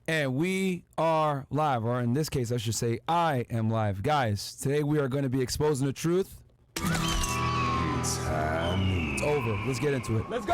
And we are live, or in this case, I should say, I am live. Guys, today we are going to be exposing the truth. It's over. Let's get into it. Let's go!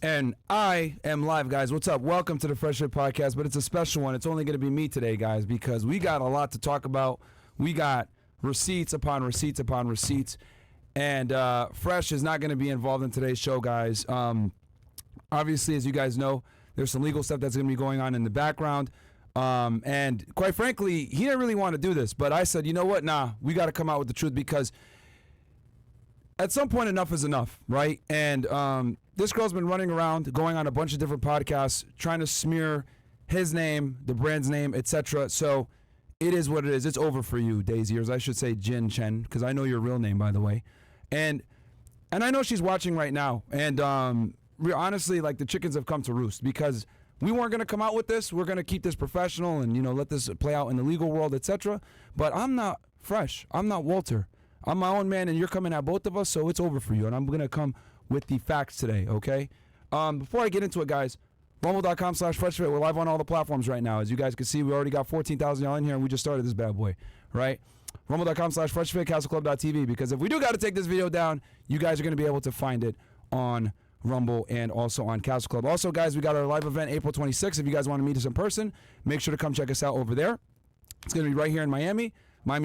And I am live, guys. What's up? Welcome to the Fresh&Fit podcast, but it's a special one. It's only going to be me today, guys, because we got a lot to talk about. We got receipts upon receipts upon receipts, and Fresh is not going to be involved in today's show, guys. Obviously, as you guys know, there's some legal stuff that's going to be going on in the background, and quite frankly, he didn't really want to do this, but I said, you know what? Nah, we got to come out with the truth because at some point, enough is enough, right? And this girl's been running around, going on a bunch of different podcasts, trying to smear his name, the brand's name, etc. So it is what it is. It's over for you, Daisy, or I should say Jin Chen, because I know your real name, by the way. And I know she's watching right now. And honestly, like, the chickens have come to roost because we weren't going to come out with this. We're going to keep this professional and, you know, let this play out in the legal world, etc. But I'm not Fresh. I'm not Walter. I'm my own man, and you're coming at both of us, so it's over for you. And I'm going to come with the facts today, okay? Before I get into it, guys, rumble.com/FreshFit. We're live on all the platforms right now. As you guys can see, we already got 14,000 y'all in here, and we just started this bad boy, right? Rumble.com/FreshFit, CastleClub.tv, because if we do got to take this video down, you guys are going to be able to find it on Rumble and also on Castle Club. Also, guys, we got our live event April 26th. If you guys want to meet us in person, make sure to come check us out over there. It's going to be right here in Miami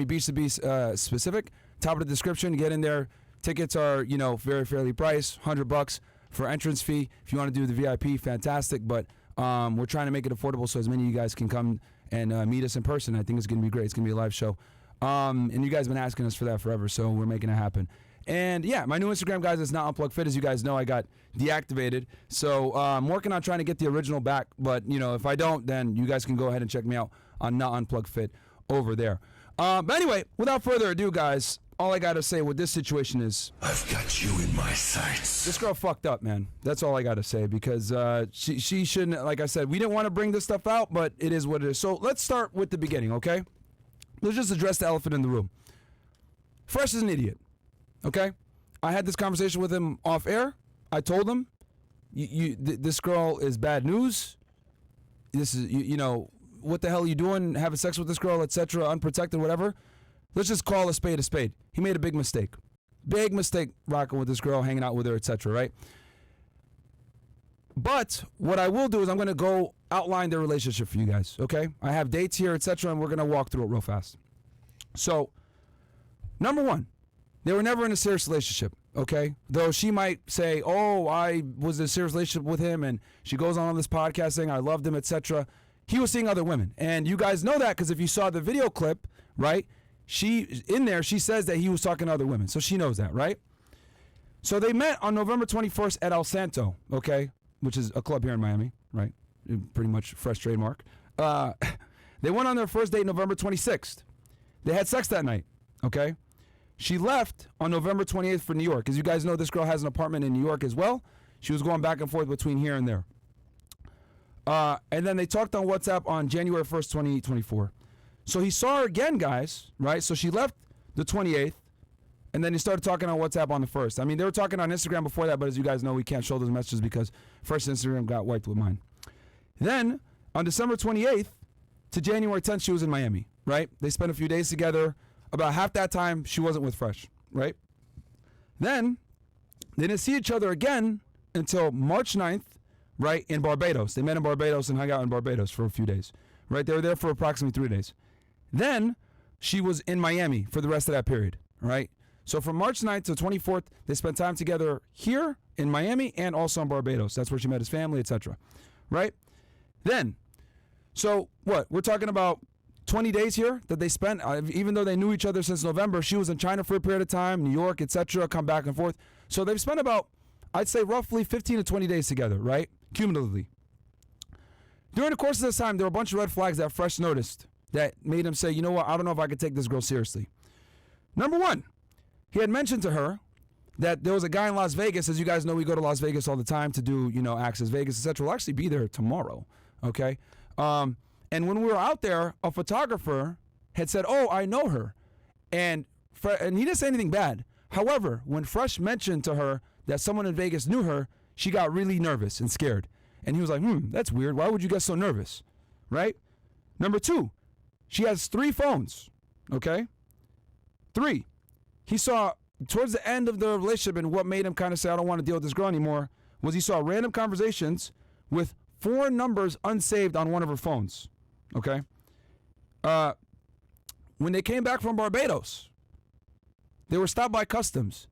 Beach to be specific. Top of the description, get in there. Tickets are, you know, very fairly priced, $100 for entrance fee. If you want to do the VIP, fantastic. But we're trying to make it affordable so as many of you guys can come and meet us in person. I think it's going to be great. It's going to be a live show. And you guys have been asking us for that forever, so we're making it happen. And yeah, my new Instagram, guys, is not Unplugged Fit. As you guys know, I got deactivated. So I'm working on trying to get the original back. But, you know, if I don't, then you guys can go ahead and check me out on Not Unplugged Fit over there. But anyway, without further ado, guys, all I got to say with this situation is I've got you in my sights. This girl fucked up, man. That's all I got to say because she shouldn't, like I said, we didn't want to bring this stuff out, but it is what it is. So let's start with the beginning, okay? Let's just address the elephant in the room. Fresh is an idiot, okay? I had this conversation with him off air. I told him, this girl is bad news. This is, you know, what the hell are you doing? Having sex with this girl, etc., unprotected, whatever. Let's just call a spade a spade. He made a big mistake. Big mistake rocking with this girl, hanging out with her, etc., right? But what I will do is I'm going to go outline their relationship for you guys, okay? I have dates here, etc., and we're going to walk through it real fast. So, number one, they were never in a serious relationship, okay? Though she might say, oh, I was in a serious relationship with him, and she goes on this podcast saying I loved him, etc. He was seeing other women. And you guys know that because if you saw the video clip, right, she says that he was talking to other women. So she knows that, right? So they met on November 21st at El Santo, okay, which is a club here in Miami, right? Pretty much Fresh trademark. They went on their first date November 26th. They had sex that night, okay? She left on November 28th for New York. As you guys know, this girl has an apartment in New York as well. She was going back and forth between here and there. And then they talked on WhatsApp on January 1st, 2024. So he saw her again, guys, right? So she left the 28th, and then he started talking on WhatsApp on the 1st. I mean, they were talking on Instagram before that, but as you guys know, we can't show those messages because Fresh Instagram got wiped with mine. Then, on December 28th to January 10th, she was in Miami, right? They spent a few days together. About half that time, she wasn't with Fresh, right? Then, they didn't see each other again until March 9th, right, in Barbados. They met in Barbados and hung out in Barbados for a few days, right? They were there for approximately 3 days. Then she was in Miami for the rest of that period, right? So from March 9th to 24th, they spent time together here in Miami and also in Barbados. That's where she met his family, etc. Right? Then, so what? We're talking about 20 days here that they spent, even though they knew each other since November. She was in China for a period of time, New York, etc., come back and forth. So they've spent about, I'd say, roughly 15 to 20 days together, right? Cumulatively. During the course of this time, there were a bunch of red flags that Fresh noticed that made him say, you know what, I don't know if I could take this girl seriously. Number one, he had mentioned to her that there was a guy in Las Vegas. As you guys know, we go to Las Vegas all the time to do, Access Vegas, etc. We'll actually be there tomorrow, okay? And when we were out there, a photographer had said, oh, I know her. And he didn't say anything bad. However, when Fresh mentioned to her that someone in Vegas knew her, she got really nervous and scared. And he was like, that's weird. Why would you get so nervous? Right? Number two, she has 3 phones. Okay? 3. He saw towards the end of the relationship, and what made him kind of say, I don't want to deal with this girl anymore, was he saw random conversations with 4 numbers unsaved on one of her phones. Okay? When they came back from Barbados, they were stopped by customs.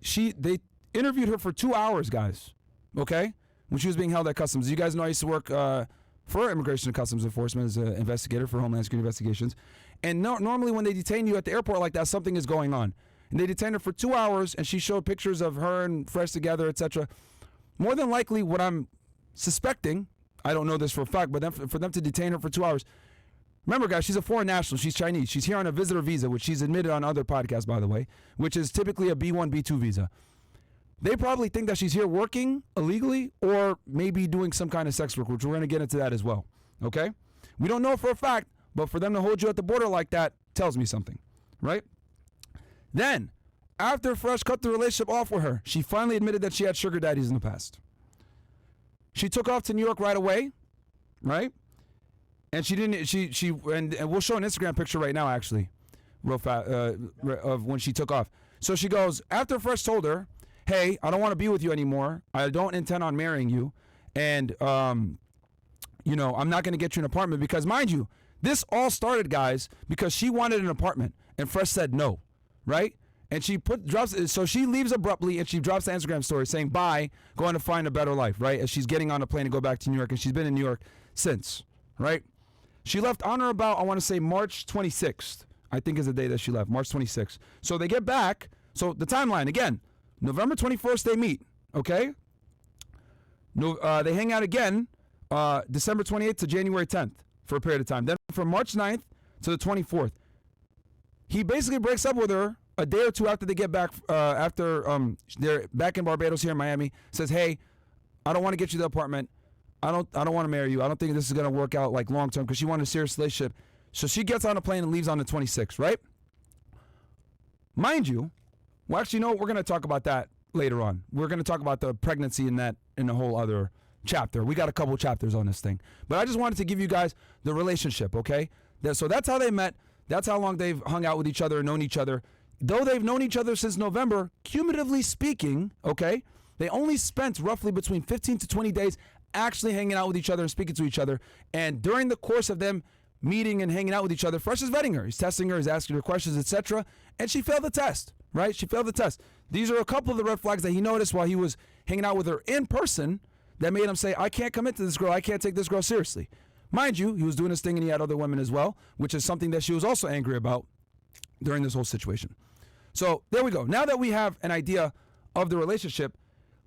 They interviewed her for 2 hours, guys. Okay? When she was being held at customs. You guys know I used to work for Immigration and Customs Enforcement as an investigator for Homeland Security Investigations. And normally when they detain you at the airport like that, something is going on. And they detained her for 2 hours, and she showed pictures of her and Fresh together, etc. More than likely, what I'm suspecting, I don't know this for a fact, but for them to detain her for 2 hours. Remember, guys, she's a foreign national. She's Chinese. She's here on a visitor visa, which she's admitted on other podcasts, by the way, which is typically a B1, B2 visa. They probably think that she's here working illegally or maybe doing some kind of sex work, which we're going to get into that as well, okay? We don't know for a fact, but for them to hold you at the border like that tells me something, right? Then, after Fresh cut the relationship off with her, she finally admitted that she had sugar daddies in the past. She took off to New York right away, right? And she didn't, and we'll show an Instagram picture right now, actually, real fast, of when she took off. So she goes, after Fresh told her, hey, I don't want to be with you anymore. I don't intend on marrying you. And, I'm not going to get you an apartment because, mind you, this all started, guys, because she wanted an apartment and Fresh said no, right? And she so she leaves abruptly and she drops the Instagram story saying, bye, going to find a better life, right? As she's getting on a plane to go back to New York, and she's been in New York since, right? She left on or about, I want to say March 26th, I think is the day that she left, March 26th. So they get back. So the timeline, again, November 21st, they meet, okay? They hang out again December 28th to January 10th for a period of time. Then from March 9th to the 24th. He basically breaks up with her a day or two after they get back, after they're back in Barbados here in Miami, says, hey, I don't want to get you the apartment. I don't want to marry you. I don't think this is going to work out like long term because she wanted a serious relationship. So she gets on a plane and leaves on the 26th, right? Mind you, well, actually, no, we're going to talk about that later on. We're going to talk about the pregnancy in a whole other chapter. We got a couple chapters on this thing. But I just wanted to give you guys the relationship, okay? So that's how they met. That's how long they've hung out with each other and known each other. Though they've known each other since November, cumulatively speaking, okay, they only spent roughly between 15 to 20 days actually hanging out with each other and speaking to each other. And during the course of them meeting and hanging out with each other, Fresh is vetting her. He's testing her. He's asking her questions, etc. And she failed the test. Right? She failed the test. These are a couple of the red flags that he noticed while he was hanging out with her in person that made him say, I can't commit to this girl. I can't take this girl seriously. Mind you, he was doing his thing and he had other women as well, which is something that she was also angry about during this whole situation. So there we go. Now that we have an idea of the relationship,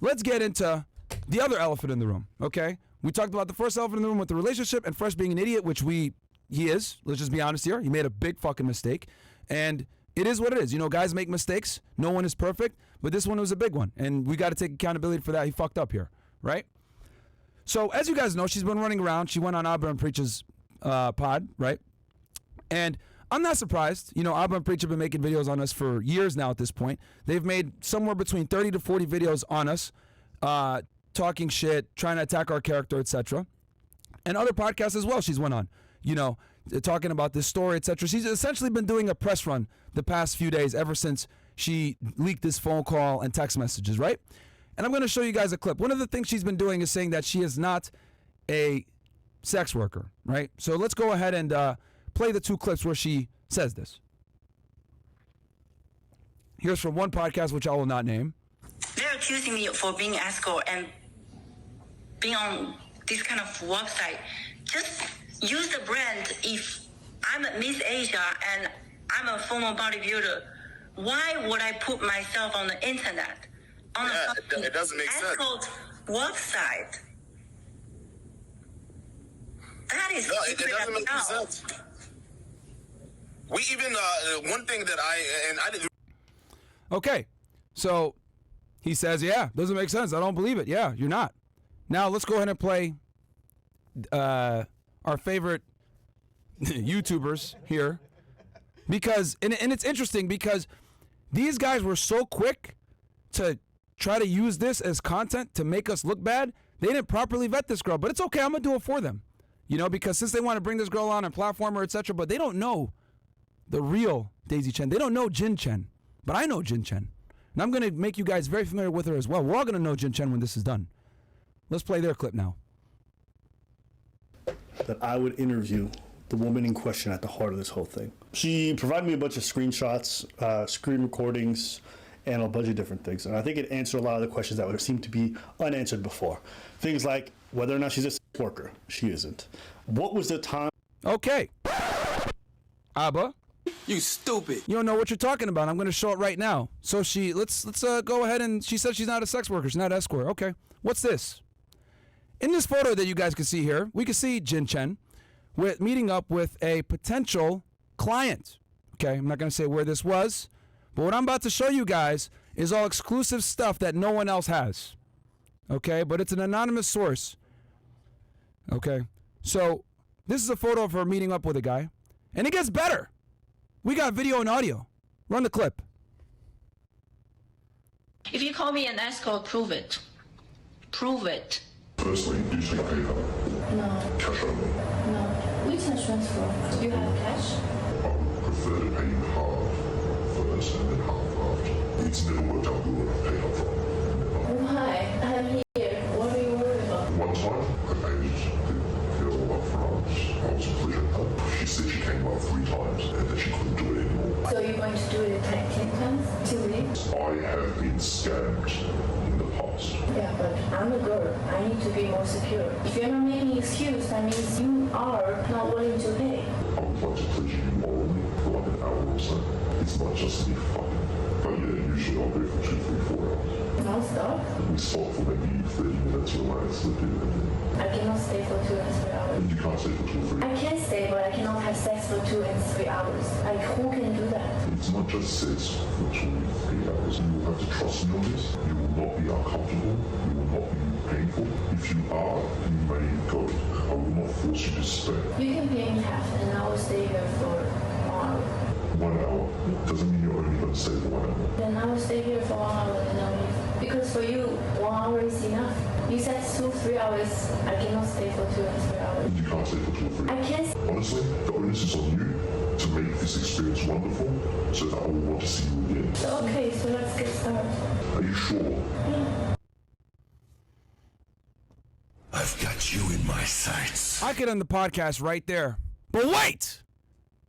let's get into the other elephant in the room, okay? We talked about the first elephant in the room with the relationship and Fresh being an idiot, which he is. Let's just be honest here. He made a big fucking mistake. And it is what it is. Guys make mistakes. No one is perfect, but this one was a big one, and we got to take accountability for that. He fucked up here, right? So as you guys know, she's been running around. She went on Abba and Preach's pod, right? And I'm not surprised. Abba and Preach have been making videos on us for years now at this point. They've made somewhere between 30 to 40 videos on us, talking shit, trying to attack our character, etc. And other podcasts as well she's went on, talking about this story, etc. She's essentially been doing a press run the past few days ever since she leaked this phone call and text messages, right? And I'm going to show you guys a clip. One of the things she's been doing is saying that she is not a sex worker, right? So let's go ahead and play the 2 clips where she says this. Here's from one podcast, which I will not name. Yeah, accusing me for being escort and being on this kind of website. Just use the brand. If I'm a Miss Asia and I'm a former bodybuilder, why would I put myself on the internet? On It doesn't make sense. Escort website. That is It doesn't make sense. We even one thing that I didn't. Okay, so he says, yeah, doesn't make sense. I don't believe it. Yeah, you're not. Now let's go ahead and play our favorite YouTubers here, because and it's interesting because these guys were so quick to try to use this as content to make us look bad. They didn't properly vet this girl, but it's okay. I'm gonna do it for them, you know, because since they want to bring this girl on and platform her, etc., but they don't know the real Daisy Chen. They don't know Jin Chen, but I know Jin Chen, and I'm gonna make you guys very familiar with her as well. We're all gonna know Jin Chen when this is done. Let's play their clip now. That I would interview the woman in question at the heart of this whole thing. She provided me a bunch of screenshots, screen recordings, and a bunch of different things. And I think it answered a lot of the questions that would seem to be unanswered before. Things like whether or not she's a sex worker. She isn't. What was the time? Okay. Abba. You stupid. You don't know what you're talking about. I'm going to show it right now. So let's go ahead and she said she's not a sex worker. She's not an escort. Okay. What's this? In this photo that you guys can see here, we can see Jin Chen meeting up with a potential client. Okay, I'm not going to say where this was, but what I'm about to show you guys is all exclusive stuff that no one else has. Okay, but it's an anonymous source. Okay, so this is a photo of her meeting up with a guy, and it gets better. We got video and audio. Run the clip. If you call me an escort, prove it. Prove it. Firstly, do you take PayPal? No, Cash only. no. Which insurance for? Do you have cash? I would prefer to pay you half first and then half after. It's never worked out good when I paid up front. Why? I'm here. What are you worried about? One time, I paid the girl up front. I was pleasured her. She said she came up 3 times and that she couldn't do it anymore. So you're going to do it like 10 times to leave? I have been scammed in the past. Yeah, but I'm a girl. I need to be more secure. If you're not making excuse, that means you are not willing to pay. I would like to pleasure you morally for like an hour or so. It's not just me fucking. But yeah, usually I'll go for 2, 3, 4 hours. Non-stop? We stop for maybe 30 minutes, relax, slip in, and then I cannot stay for 2 and 3 hours. you can't stay for 2 or 3. I can stay, but I cannot have sex for 2 and 3 hours. Like, who can do that? It's not just sex for 2 or 3 hours. You will have to trust me on this. You will not be uncomfortable. You will not be painful. If you are, you may go. I will not force you to stay. You can pay me half, and I will stay here for 1 hour. 1 hour doesn't mean you're only going to stay for 1 hour. Then I will stay here for 1 hour and I'll leave. Because for you, 1 hour is enough. You said 2, 3 hours. I cannot stay for 2 and 3 hours. You can't stay for 2 or 3 I hours. can't. Honestly, the onus is on you to make this experience wonderful so that I will want to see you again. Okay, so let's get started. Are you sure? I've got you in my sights. I could end the podcast right there. But wait!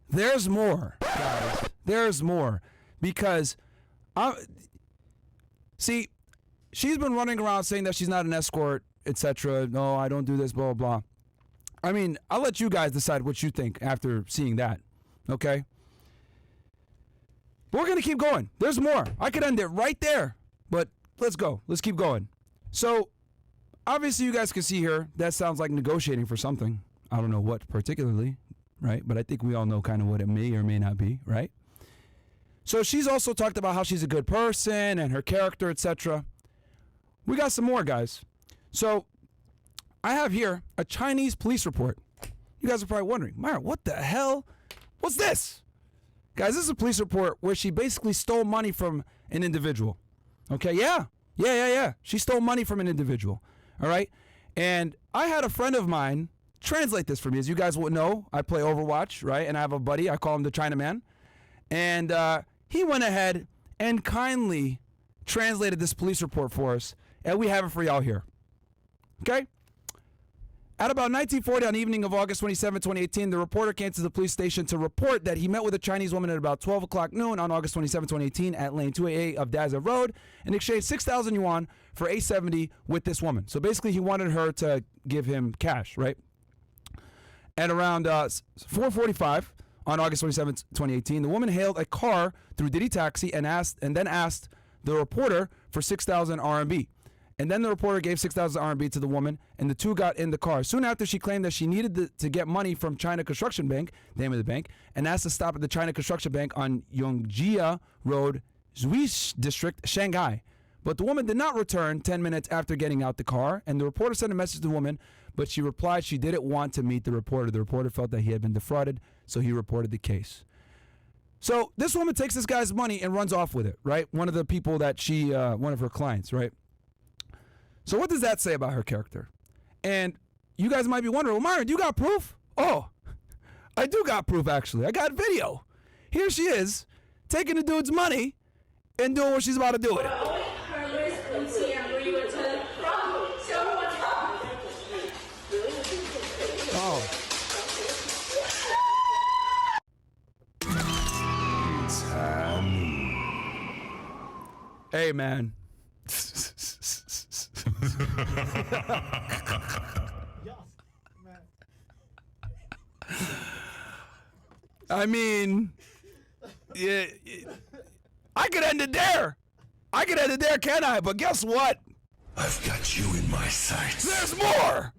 There's more, guys. There's more. Because, see, she's been running around saying that she's not an escort, etc. No, I don't do this, blah, blah, blah. I mean, I'll let you guys decide what you think after seeing that, okay? But we're going to keep going. There's more. I could end it right there. But let's go. Let's keep going. So, obviously, you guys can see here, that sounds like negotiating for something. I don't know what particularly, right? But I think we all know kind of what it may or may not be, right? So she's also talked about how she's a good person and her character, etc. We got some more, guys. So I have here a Chinese police report. You guys are probably wondering, Myra, what the hell? What's this? Guys, this is a police report where she basically stole money from an individual. Okay, yeah. She stole money from an individual. All right. And I had a friend of mine translate this for me. As you guys would know, I play Overwatch, right? And I have a buddy, I call him the Chinaman. And he went ahead and kindly translated this police report for us. And we have it for y'all here. Okay? At about 1940 on the evening of August 27, 2018, the reporter came to the police station to report that he met with a Chinese woman at about 12 o'clock noon on August 27, 2018 at lane 288 of Daza Road and exchanged 6,000 yuan for 870 with this woman. So basically he wanted her to give him cash, right? At around 4:45 on August 27, 2018, the woman hailed a car through Didi Taxi and then asked the reporter for 6,000 RMB. And then the reporter gave 6,000 RMB to the woman, and the two got in the car. Soon after, she claimed that she needed to get money from China Construction Bank, the name of the bank, and asked to stop at the China Construction Bank on Yongjia Road, Zhuish District, Shanghai. But the woman did not return 10 minutes after getting out the car, and the reporter sent a message to the woman, but she replied she didn't want to meet the reporter. The reporter felt that he had been defrauded, so he reported the case. So this woman takes this guy's money and runs off with it, right? One of the people that one of her clients, right? So what does that say about her character? And you guys might be wondering, well, Myron, do you got proof? Oh, I do got proof, actually. I got video. Here she is, taking the dude's money and doing what she's about to do with it. Oh. Hey, man. I mean, yeah, I could end it there. I could end it there, can I? But guess what? I've got you in my sights. There's more.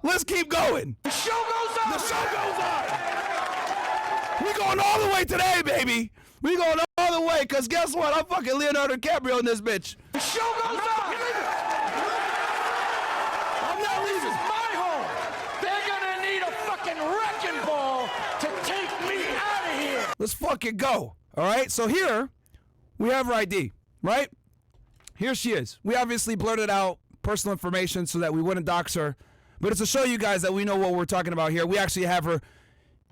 Let's keep going. The show goes on. The show goes on. We going all the way today, baby. We going all the way, because guess what? I'm fucking Leonardo DiCaprio in this bitch. The show goes on. I'm not leaving. This is my home. They're going to need a fucking wrecking ball to take me out of here. Let's fucking go. All right? So here, we have her ID, right? Here she is. We obviously blurted out personal information so that we wouldn't dox her. But it's to show you guys that we know what we're talking about here. We actually have her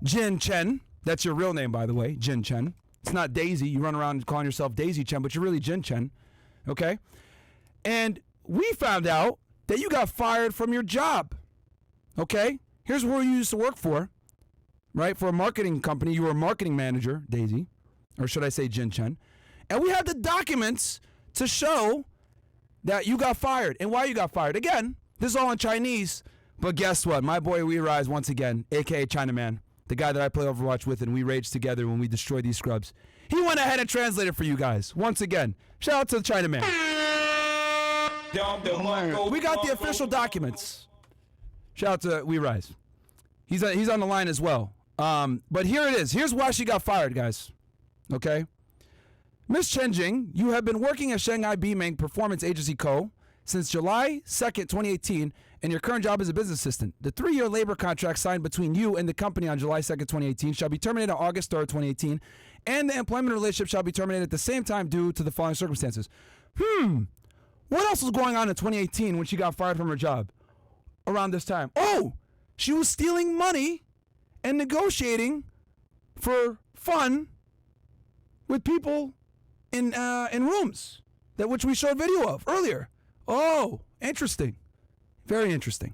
Jin Chen. That's your real name, by the way, Jin Chen. It's not Daisy. You run around calling yourself Daisy Chen, but you're really Jin Chen, okay? And we found out that you got fired from your job, okay? Here's where you used to work for, right? For a marketing company. You were a marketing manager, Daisy, or should I say Jin Chen. And we have the documents to show that you got fired and why you got fired. Again, this is all in Chinese, but guess what? My boy We Rise, once again, a.k.a. Chinaman, the guy that I play Overwatch with and we rage together when we destroy these scrubs. He went ahead and translated for you guys. Once again, shout out to the Chinaman. We got the official documents. Shout out to We Rise. He's on the line as well. But here it is. Here's why she got fired, guys. Okay? Ms. Chen Jing, you have been working at Shanghai Bimeng Performance Agency Co. since July 2nd, 2018, and your current job is a business assistant. The 3-year labor contract signed between you and the company on July 2nd, 2018 shall be terminated on August 3rd, 2018, and the employment relationship shall be terminated at the same time due to the following circumstances. What else was going on in 2018 when she got fired from her job around this time? Oh, she was stealing money and negotiating for fun with people in rooms, which we showed video of earlier. Oh, interesting. Very interesting.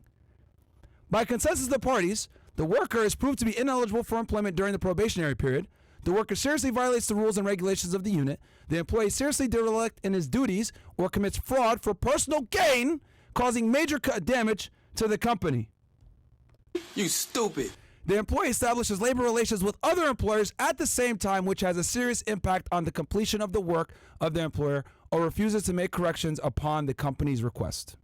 By consensus of the parties, the worker is proved to be ineligible for employment during the probationary period. The worker seriously violates the rules and regulations of the unit. The employee seriously derelict in his duties or commits fraud for personal gain, causing major damage to the company. You stupid. The employee establishes labor relations with other employers at the same time, which has a serious impact on the completion of the work of the employer, or refuses to make corrections upon the company's request.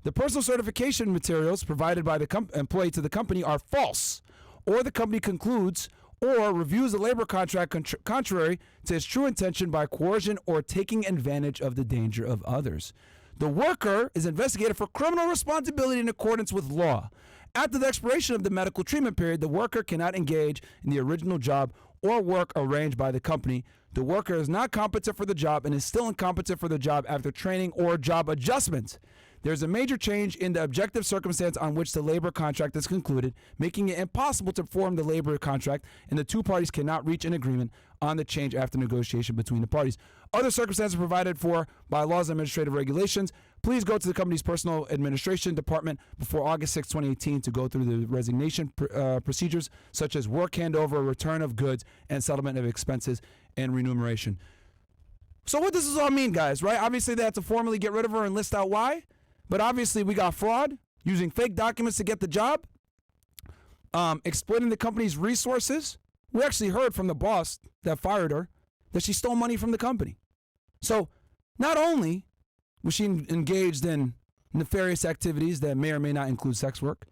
The personal certification materials provided by the employee to the company are false, or the company concludes or reviews the labor contract contrary to its true intention by coercion or taking advantage of the danger of others. The worker is investigated for criminal responsibility in accordance with law. After the expiration of the medical treatment period, the worker cannot engage in the original job or work arranged by the company. The worker is not competent for the job and is still incompetent for the job after training or job adjustment. There's a major change in the objective circumstance on which the labor contract is concluded, making it impossible to form the labor contract, and the two parties cannot reach an agreement on the change after negotiation between the parties. Other circumstances provided for by laws and administrative regulations. Please go to the company's personal administration department before August 6, 2018 to go through the resignation procedures such as work handover, return of goods, and settlement of expenses and remuneration. So what does this all mean, guys, right? Obviously, they have to formally get rid of her and list out why. But obviously, we got fraud, using fake documents to get the job, exploiting the company's resources. We actually heard from the boss that fired her that she stole money from the company. So not only was she engaged in nefarious activities that may or may not include sex work,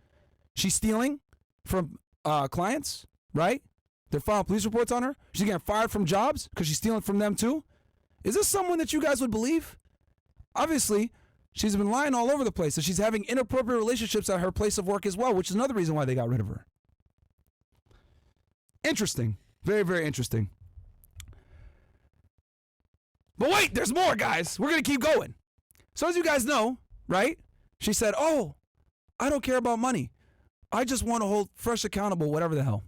she's stealing from clients, right? They're filing police reports on her. She's getting fired from jobs because she's stealing from them too. Is this someone that you guys would believe? Obviously, she's been lying all over the place. So she's having inappropriate relationships at her place of work as well, which is another reason why they got rid of her. Interesting. Very, very interesting. But wait, there's more, guys. We're going to keep going. So as you guys know, right? She said, oh, I don't care about money. I just want to hold Fresh accountable, whatever the hell.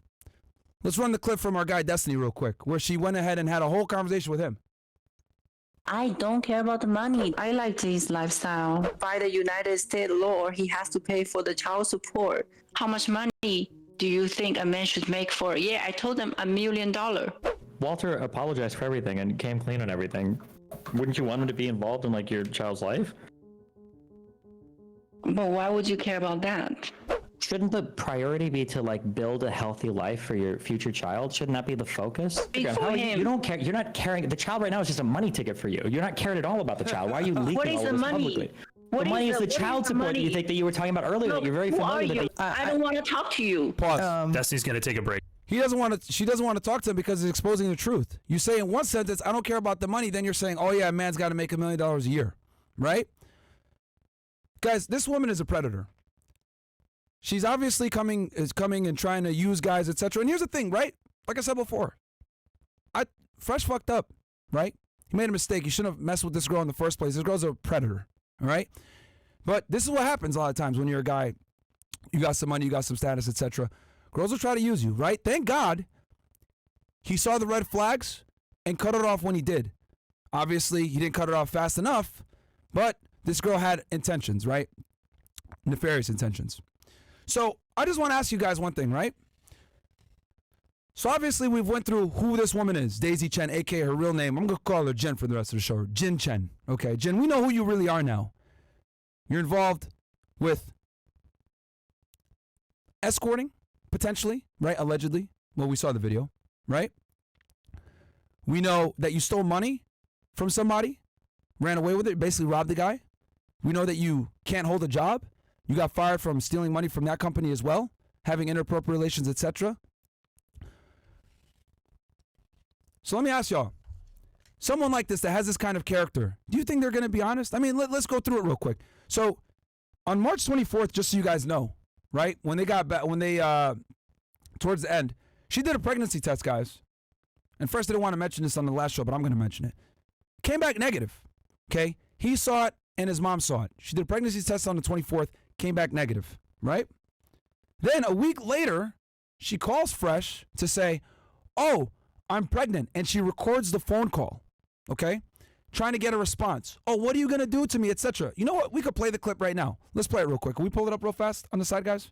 Let's run the clip from our guy Destiny real quick, where she went ahead and had a whole conversation with him. I don't care about the money. I like this lifestyle. By the United States law, he has to pay for the child support. How much money do you think a man should make for? Yeah, I told him $1 million. Walter apologized for everything and came clean on everything. Wouldn't you want him to be involved in like your child's life? But why would you care about that? Shouldn't the priority be to like build a healthy life for your future child? Shouldn't that be the focus? Big for him. You don't care. You're not caring. The child right now is just a money ticket for you. You're not caring at all about the child. Why are you leaking all of this publicly? The money is the child support that you think that you were talking about earlier. That you're very familiar with. I don't want to talk to you. Pause. Destiny's gonna take a break. He doesn't want to. She doesn't want to talk to him because he's exposing the truth. You say in one sentence, "I don't care about the money." Then you're saying, "Oh yeah, a man's got to make $1 million a year," right? Guys, this woman is a predator. She's obviously coming and trying to use guys, etc. And here's the thing, right? Like I said before, Fresh fucked up, right? He made a mistake. He shouldn't have messed with this girl in the first place. This girl's a predator, all right? But this is what happens a lot of times when you're a guy. You got some money, you got some status, etc. Girls will try to use you, right? Thank God he saw the red flags and cut it off when he did. Obviously, he didn't cut it off fast enough, but this girl had intentions, right? Nefarious intentions. So I just want to ask you guys one thing, right? So obviously we've went through who this woman is, Daisy Chen, aka her real name. I'm going to call her Jen for the rest of the show. Jin Chen. Okay, Jen, we know who you really are now. You're involved with escorting, potentially, right? Allegedly. Well, we saw the video, right? We know that you stole money from somebody, ran away with it, basically robbed the guy. We know that you can't hold a job. You got fired from stealing money from that company as well, having inappropriate relations, etc. So let me ask y'all, someone like this that has this kind of character, do you think they're going to be honest? I mean, let's go through it real quick. So on March 24th, just so you guys know, right, when they got back, towards the end, she did a pregnancy test, guys. And first, I didn't want to mention this on the last show, but I'm going to mention it. Came back negative, okay? He saw it and his mom saw it. She did a pregnancy test on the 24th. Came back negative, right? Then a week later, she calls Fresh to say, oh, I'm pregnant. And she records the phone call, okay? Trying to get a response. Oh, what are you going to do to me, etc. You know what? We could play the clip right now. Let's play it real quick. Can we pull it up real fast on the side, guys?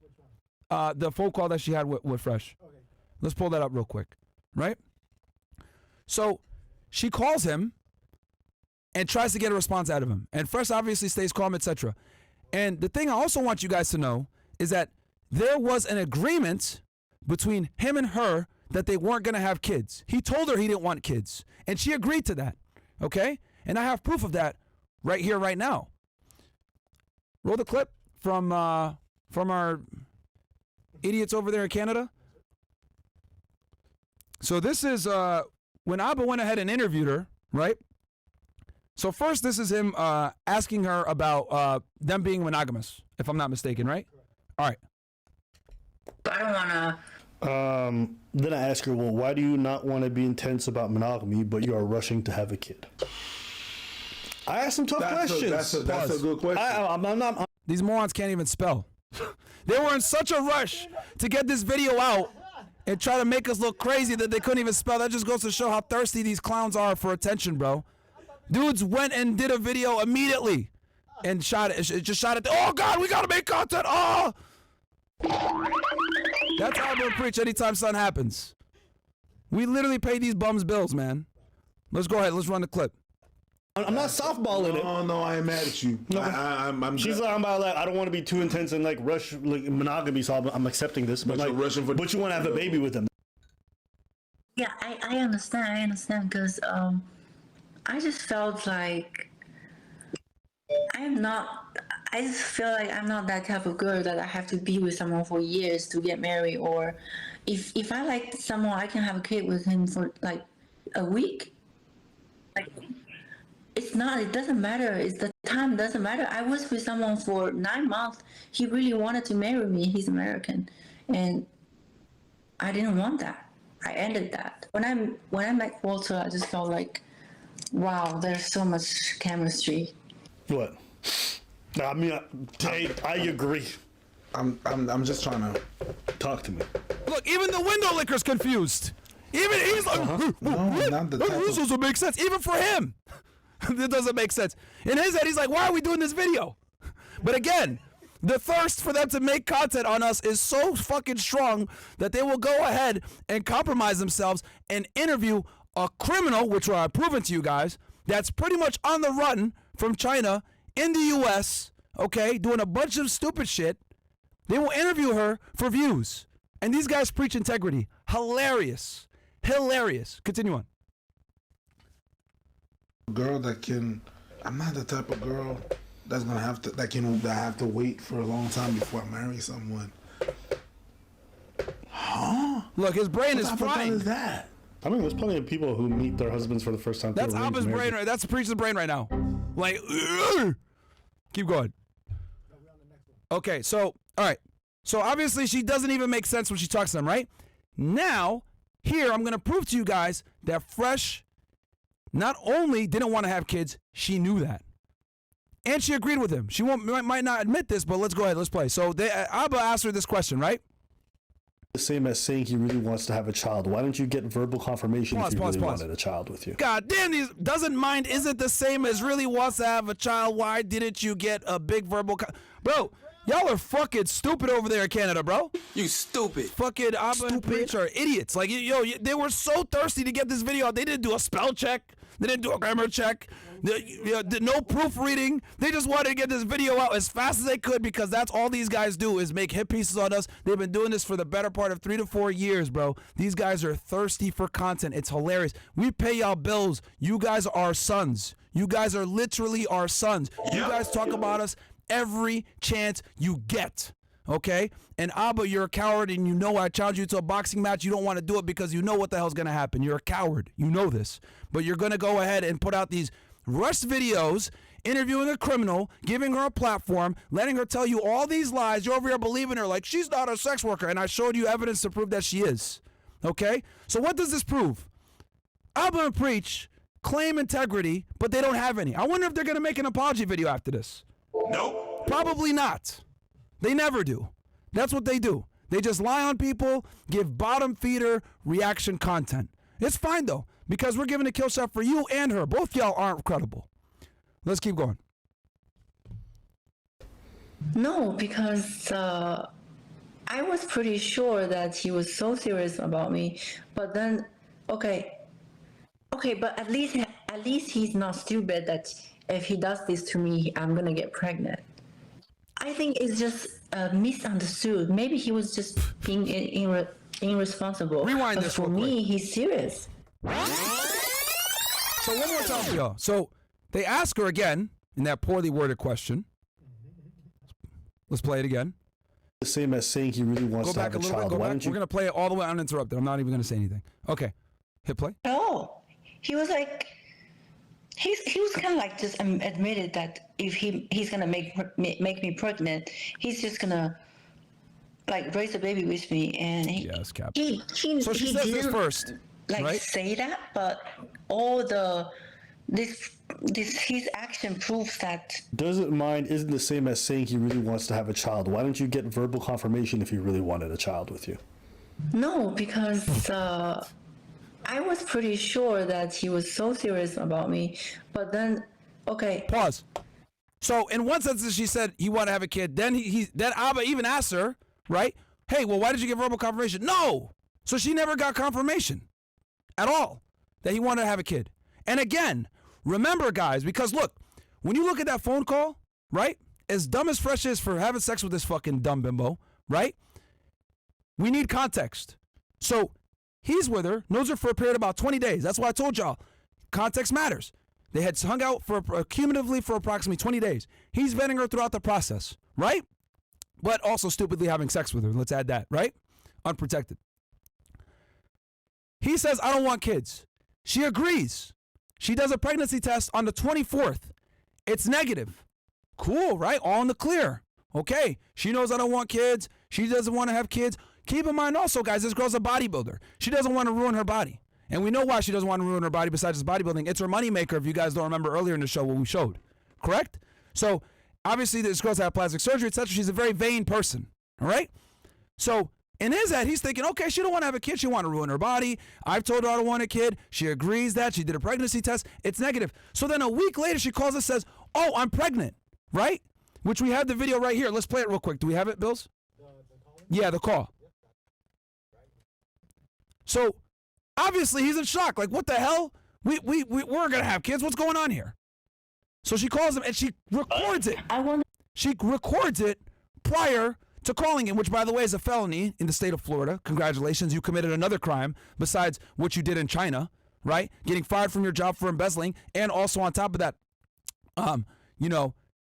The phone call that she had with Fresh. Okay. Let's pull that up real quick, right? So she calls him and tries to get a response out of him. And Fresh obviously stays calm, etc. And the thing I also want you guys to know is that there was an agreement between him and her that they weren't going to have kids. He told her he didn't want kids, and she agreed to that, okay? And I have proof of that right here, right now. Roll the clip from our idiots over there in Canada. So this is when Abba went ahead and interviewed her, right? So first, this is him asking her about them being monogamous, if I'm not mistaken, right? All right. I don't want to. Then I ask her, well, why do you not want to be intense about monogamy, but you are rushing to have a kid? I asked some tough questions. That's a good question. I'm not. These morons can't even spell. They were in such a rush to get this video out and try to make us look crazy that they couldn't even spell. That just goes to show how thirsty these clowns are for attention, bro. Dudes went and did a video immediately and shot it. Just shot it. Oh, God, we got to make content. Oh! That's how I'm going to preach anytime something happens. We literally pay these bums bills, man. Let's go ahead. Let's run the clip. I'm not softballing it. No, I ain't mad at you. No, I'm she's like, I don't want to be too intense and like rush like monogamy, so I'm accepting this. But like, but you want to have a baby with him. Yeah, I understand because I just felt like I just feel like I'm not that type of girl that I have to be with someone for years to get married, or if I like someone, I can have a kid with him for like a week. Like, it doesn't matter. The time doesn't matter. I was with someone for 9 months. He really wanted to marry me. He's American. And I didn't want that. I ended that. When I met Walter, I just felt like, wow, there's so much chemistry. What? I mean, I agree. I'm just trying to talk to me. Look, even the window licker's confused. Even he's like, this doesn't make sense. Even for him, it doesn't make sense. In his head, he's like, why are we doing this video? But again, the thirst for them to make content on us is so fucking strong that they will go ahead and compromise themselves and interview a criminal, which I've proven to you guys, that's pretty much on the run from China in the U.S., okay, doing a bunch of stupid shit. They will interview her for views. And these guys preach integrity. Hilarious. Hilarious. Continue on. Girl that can, I'm not the type of girl that's gonna have to, that have to wait for a long time before I marry someone. Huh? Look, his brain is frying. What is that? I mean, there's plenty of people who meet their husbands for the first time. That's Abba's brain right. That's the preacher's brain right now. Like, ugh. Keep going. Okay, so, all right. So obviously she doesn't even make sense when she talks to them, right? Now, here, I'm going to prove to you guys that Fresh not only didn't want to have kids, she knew that. And she agreed with him. She might not admit this, but let's go ahead. Let's play. So Abba asked her this question, right? The same as saying he really wants to have a child. Why don't you get verbal confirmation if you really wanted a child with you? God damn, these doesn't mind isn't the same as really wants to have a child. Why didn't you get a big verbal bro, y'all are fucking stupid over there in Canada, bro. You stupid. Fucking Abba and Preach are idiots. Like, yo, they were so thirsty to get this video out. They didn't do a spell check. They didn't do a grammar check. No proofreading. They just wanted to get this video out as fast as they could because that's all these guys do is make hit pieces on us. They've been doing this for the better part of 3 to 4 years, bro. These guys are thirsty for content. It's hilarious. We pay y'all bills. You guys are our sons. You guys are literally our sons. You guys talk about us every chance you get. Okay? And Abba, you're a coward, and you know I challenge you to a boxing match. You don't want to do it because you know what the hell's going to happen. You're a coward. You know this. But you're going to go ahead and put out these rushed videos, interviewing a criminal, giving her a platform, letting her tell you all these lies. You're over here believing her like she's not a sex worker, and I showed you evidence to prove that she is. Okay? So what does this prove? Abba and Preach claim integrity, but they don't have any. I wonder if they're going to make an apology video after this. No. Probably not. They never do. That's what they do. They just lie on people, give bottom feeder reaction content. It's fine though, because we're giving a kill shot for you and her. Both y'all aren't credible. Let's keep going. No, because I was pretty sure that he was so serious about me. But then, okay, but at least he's not stupid that if he does this to me, I'm gonna get pregnant. I think it's just misunderstood. Maybe he was just being irresponsible. Rewind but this for real quick. me, he's serious. So one more time for y'all. So they ask her again in that poorly worded question. Let's play it again. The same as saying he really wants to have a child. Go back. We're going to play it all the way uninterrupted. I'm not even going to say anything. Okay. Hit play. Oh, he was like, he was kind of like just admitted that if he's gonna make me pregnant, he's just gonna like raise a baby with me, and yes, Cap. He so she says this first, like right? say that, but all the his action proves that. Doesn't mind isn't the same as saying he really wants to have a child. Why don't you get verbal confirmation if he really wanted a child with you? No, because I was pretty sure that he was so serious about me. But then, okay. Pause. So in one sentence, she said he wanted to have a kid. Then then Abba even asked her, right? Hey, well, why did you get verbal confirmation? No. So she never got confirmation at all that he wanted to have a kid. And again, remember, guys, because look, when you look at that phone call, right? As dumb as Fresh is for having sex with this fucking dumb bimbo, right? We need context. So he's with her, knows her for a period of about 20 days. That's why I told y'all, context matters. They had hung out for cumulatively for approximately 20 days. He's vetting her throughout the process, right? But also stupidly having sex with her. Let's add that, right? Unprotected. He says, I don't want kids. She agrees. She does a pregnancy test on the 24th. It's negative. Cool, right? All in the clear. Okay. She knows I don't want kids. She doesn't want to have kids. Keep in mind also, guys, this girl's a bodybuilder. She doesn't want to ruin her body. And we know why she doesn't want to ruin her body besides just bodybuilding. It's her moneymaker, if you guys don't remember earlier in the show what we showed. Correct? So, obviously, this girl's had plastic surgery, etc. She's a very vain person. All right? So, in his head, he's thinking, okay, she don't want to have a kid. She want to ruin her body. I've told her I don't want a kid. She agrees that. She did a pregnancy test. It's negative. So then a week later, she calls us and says, oh, I'm pregnant. Right? Which we have the video right here. Let's play it real quick. Do we have it, Bills? Yeah, the call. So, obviously, he's in shock. Like, what the hell? We're going to have kids. What's going on here? So she calls him and she records it. She records it prior to calling him, which, by the way, is a felony in the state of Florida. Congratulations. You committed another crime besides what you did in China, right? Getting fired from your job for embezzling. And also on top of that,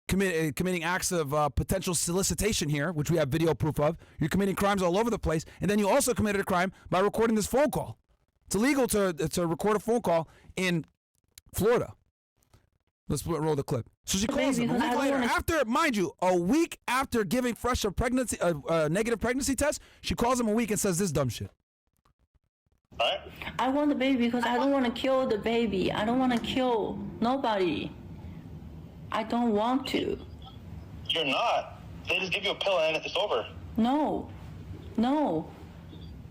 committing acts of potential solicitation here, which we have video proof of. You're committing crimes all over the place. And then you also committed a crime by recording this phone call. It's illegal to record a phone call in Florida. Let's roll the clip. So she calls him a week later. After, mind you, a week after giving Fresh a negative pregnancy test, she calls him a week and says this dumb shit. I want the baby because I don't want to kill the baby. I don't want to kill nobody. I don't want to. You're not. They just give you a pill and it's over. No.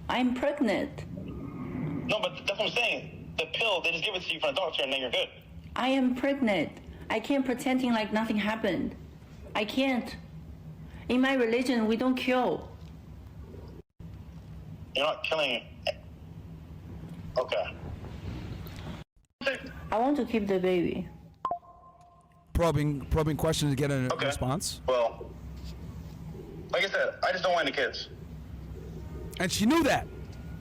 I'm pregnant. No, but that's what I'm saying. The pill, they just give it to you from a doctor and then you're good. I am pregnant. I can't pretending like nothing happened. I can't. In my religion, we don't kill. You're not killing. Okay. I want to keep the baby. Probing questions to get a response. Well, like I said, I just don't want any kids. And she knew that.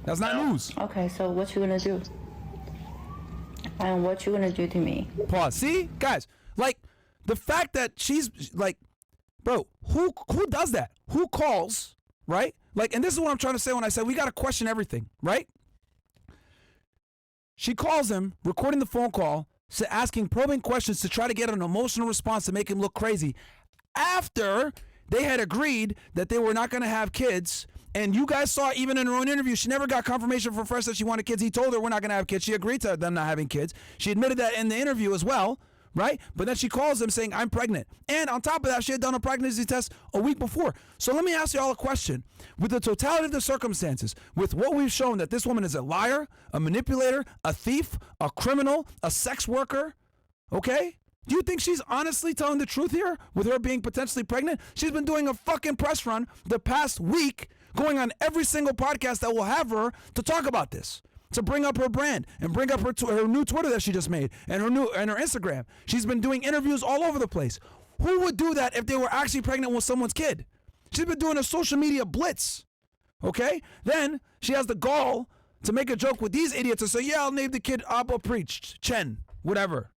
That's not news. Okay, so what you gonna do? And what you gonna do to me? Pause. See, guys, like the fact that she's like, bro, who does that? Who calls, right? Like, and this is what I'm trying to say when I say we gotta question everything, right? She calls him, recording the phone call, asking probing questions to try to get an emotional response to make him look crazy after they had agreed that they were not going to have kids. And you guys saw even in her own interview, she never got confirmation from Fresh that she wanted kids. He told her we're not going to have kids. She agreed to them not having kids. She admitted that in the interview as well, right? But then she calls him saying, I'm pregnant. And on top of that, she had done a pregnancy test a week before. So let me ask you all a question. With the totality of the circumstances, with what we've shown that this woman is a liar, a manipulator, a thief, a criminal, a sex worker, okay? Do you think she's honestly telling the truth here with her being potentially pregnant? She's been doing a fucking press run the past week, going on every single podcast that will have her to talk about this, to bring up her brand and bring up her new Twitter that she just made and her Instagram. She's been doing interviews all over the place. Who would do that if they were actually pregnant with someone's kid? She's been doing a social media blitz, okay? Then she has the gall to make a joke with these idiots and say, yeah, I'll name the kid Abba Preached, Chen, whatever.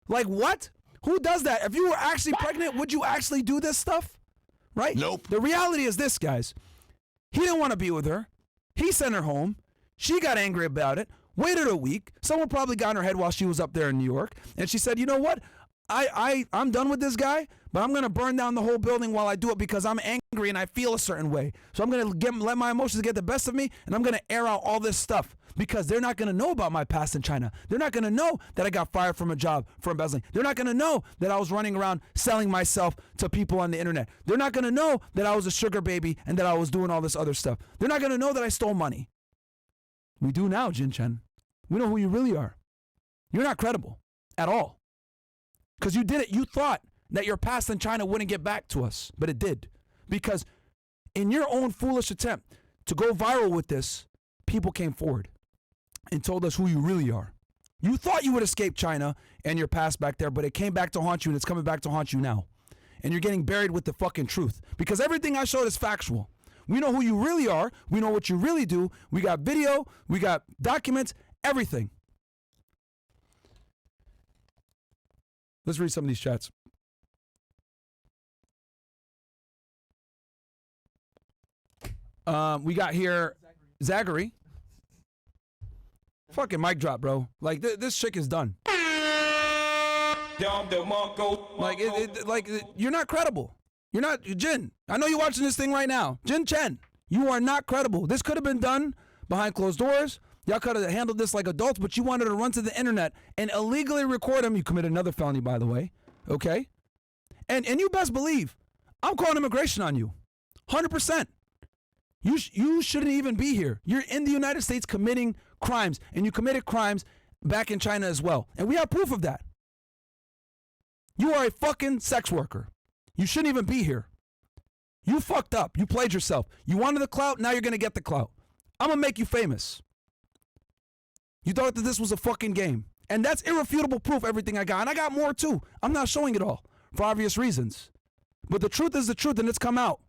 Like, what? Who does that? If you were actually pregnant, would you actually do this stuff? Right? Nope. The reality is this, guys. He didn't want to be with her. He sent her home. She got angry about it, waited a week. Someone probably got in her head while she was up there in New York. And she said, you know what? I'm done with this guy, But I'm going to burn down the whole building while I do it because I'm angry and I feel a certain way. So I'm going to let my emotions get the best of me, and I'm going to air out all this stuff because they're not going to know about my past in China. They're not going to know that I got fired from a job for embezzling. They're not going to know that I was running around selling myself to people on the internet. They're not going to know that I was a sugar baby and that I was doing all this other stuff. They're not going to know that I stole money. We do now, Jin Chen. We know who you really are. You're not credible at all. Because you did it. You thought that your past in China wouldn't get back to us, but it did. Because in your own foolish attempt to go viral with this, people came forward and told us who you really are. You thought you would escape China and your past back there, but it came back to haunt you, and it's coming back to haunt you now. And you're getting buried with the fucking truth. Because everything I showed is factual. We know who you really are. We know what you really do. We got video. We got documents. Everything. Let's read some of these chats. We got here Zachary. Fucking mic drop, bro. Like this chick is done. Like you're not credible. You're not Jin. I know you're watching this thing right now. Jin Chen, you are not credible. This could have been done behind closed doors. Y'all could have handled this like adults, but you wanted to run to the internet and illegally record him. You committed another felony, by the way. Okay? And you best believe, I'm calling immigration on you. 100%. You shouldn't even be here. You're in the United States committing crimes, and you committed crimes back in China as well. And we have proof of that. You are a fucking sex worker. You shouldn't even be here. You fucked up. You played yourself. You wanted the clout, now you're going to get the clout. I'm going to make you famous. You thought that this was a fucking game. And that's irrefutable proof, everything I got. And I got more too. I'm not showing it all for obvious reasons. But the truth is the truth, and it's come out.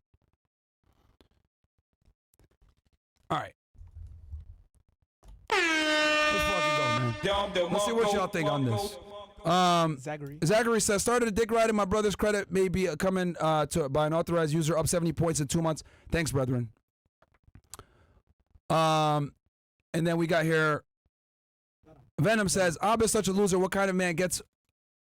All right. Let's fucking go, man. Let's see what y'all think on this. Zachary says, started a dick ride, and my brother's credit may be coming by an authorized user, up 70 points in 2 months. Thanks, brethren. And then we got here, Venom says, Ab is such a loser. What kind of man gets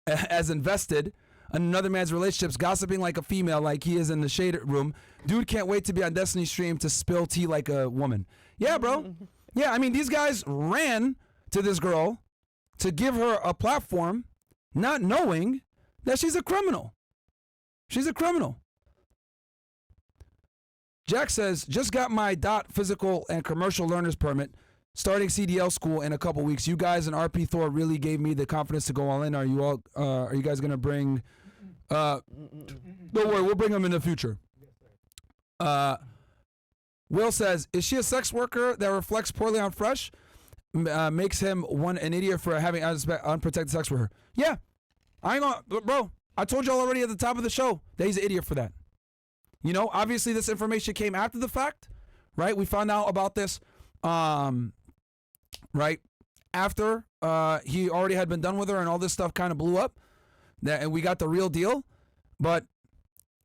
as invested in another man's relationships, gossiping like a female, like he is in the shade room? Dude can't wait to be on Destiny's stream to spill tea like a woman. Yeah, bro. Yeah, I mean, these guys ran to this girl to give her a platform, not knowing that she's a criminal. She's a criminal. Jack says, just got my DOT physical and commercial learner's permit, starting CDL school in a couple weeks. You guys and RP Thor really gave me the confidence to go all in. Are you guys going to bring, don't worry, we'll bring them in the future. Will says, is she a sex worker that reflects poorly on Fresh? Makes him an idiot for having unprotected sex with her. Yeah. I ain't gonna, bro, I told y'all already at the top of the show that he's an idiot for that. You know, obviously this information came after the fact, right? We found out about this, right after he already had been done with her and all this stuff kind of blew up. And we got the real deal. But,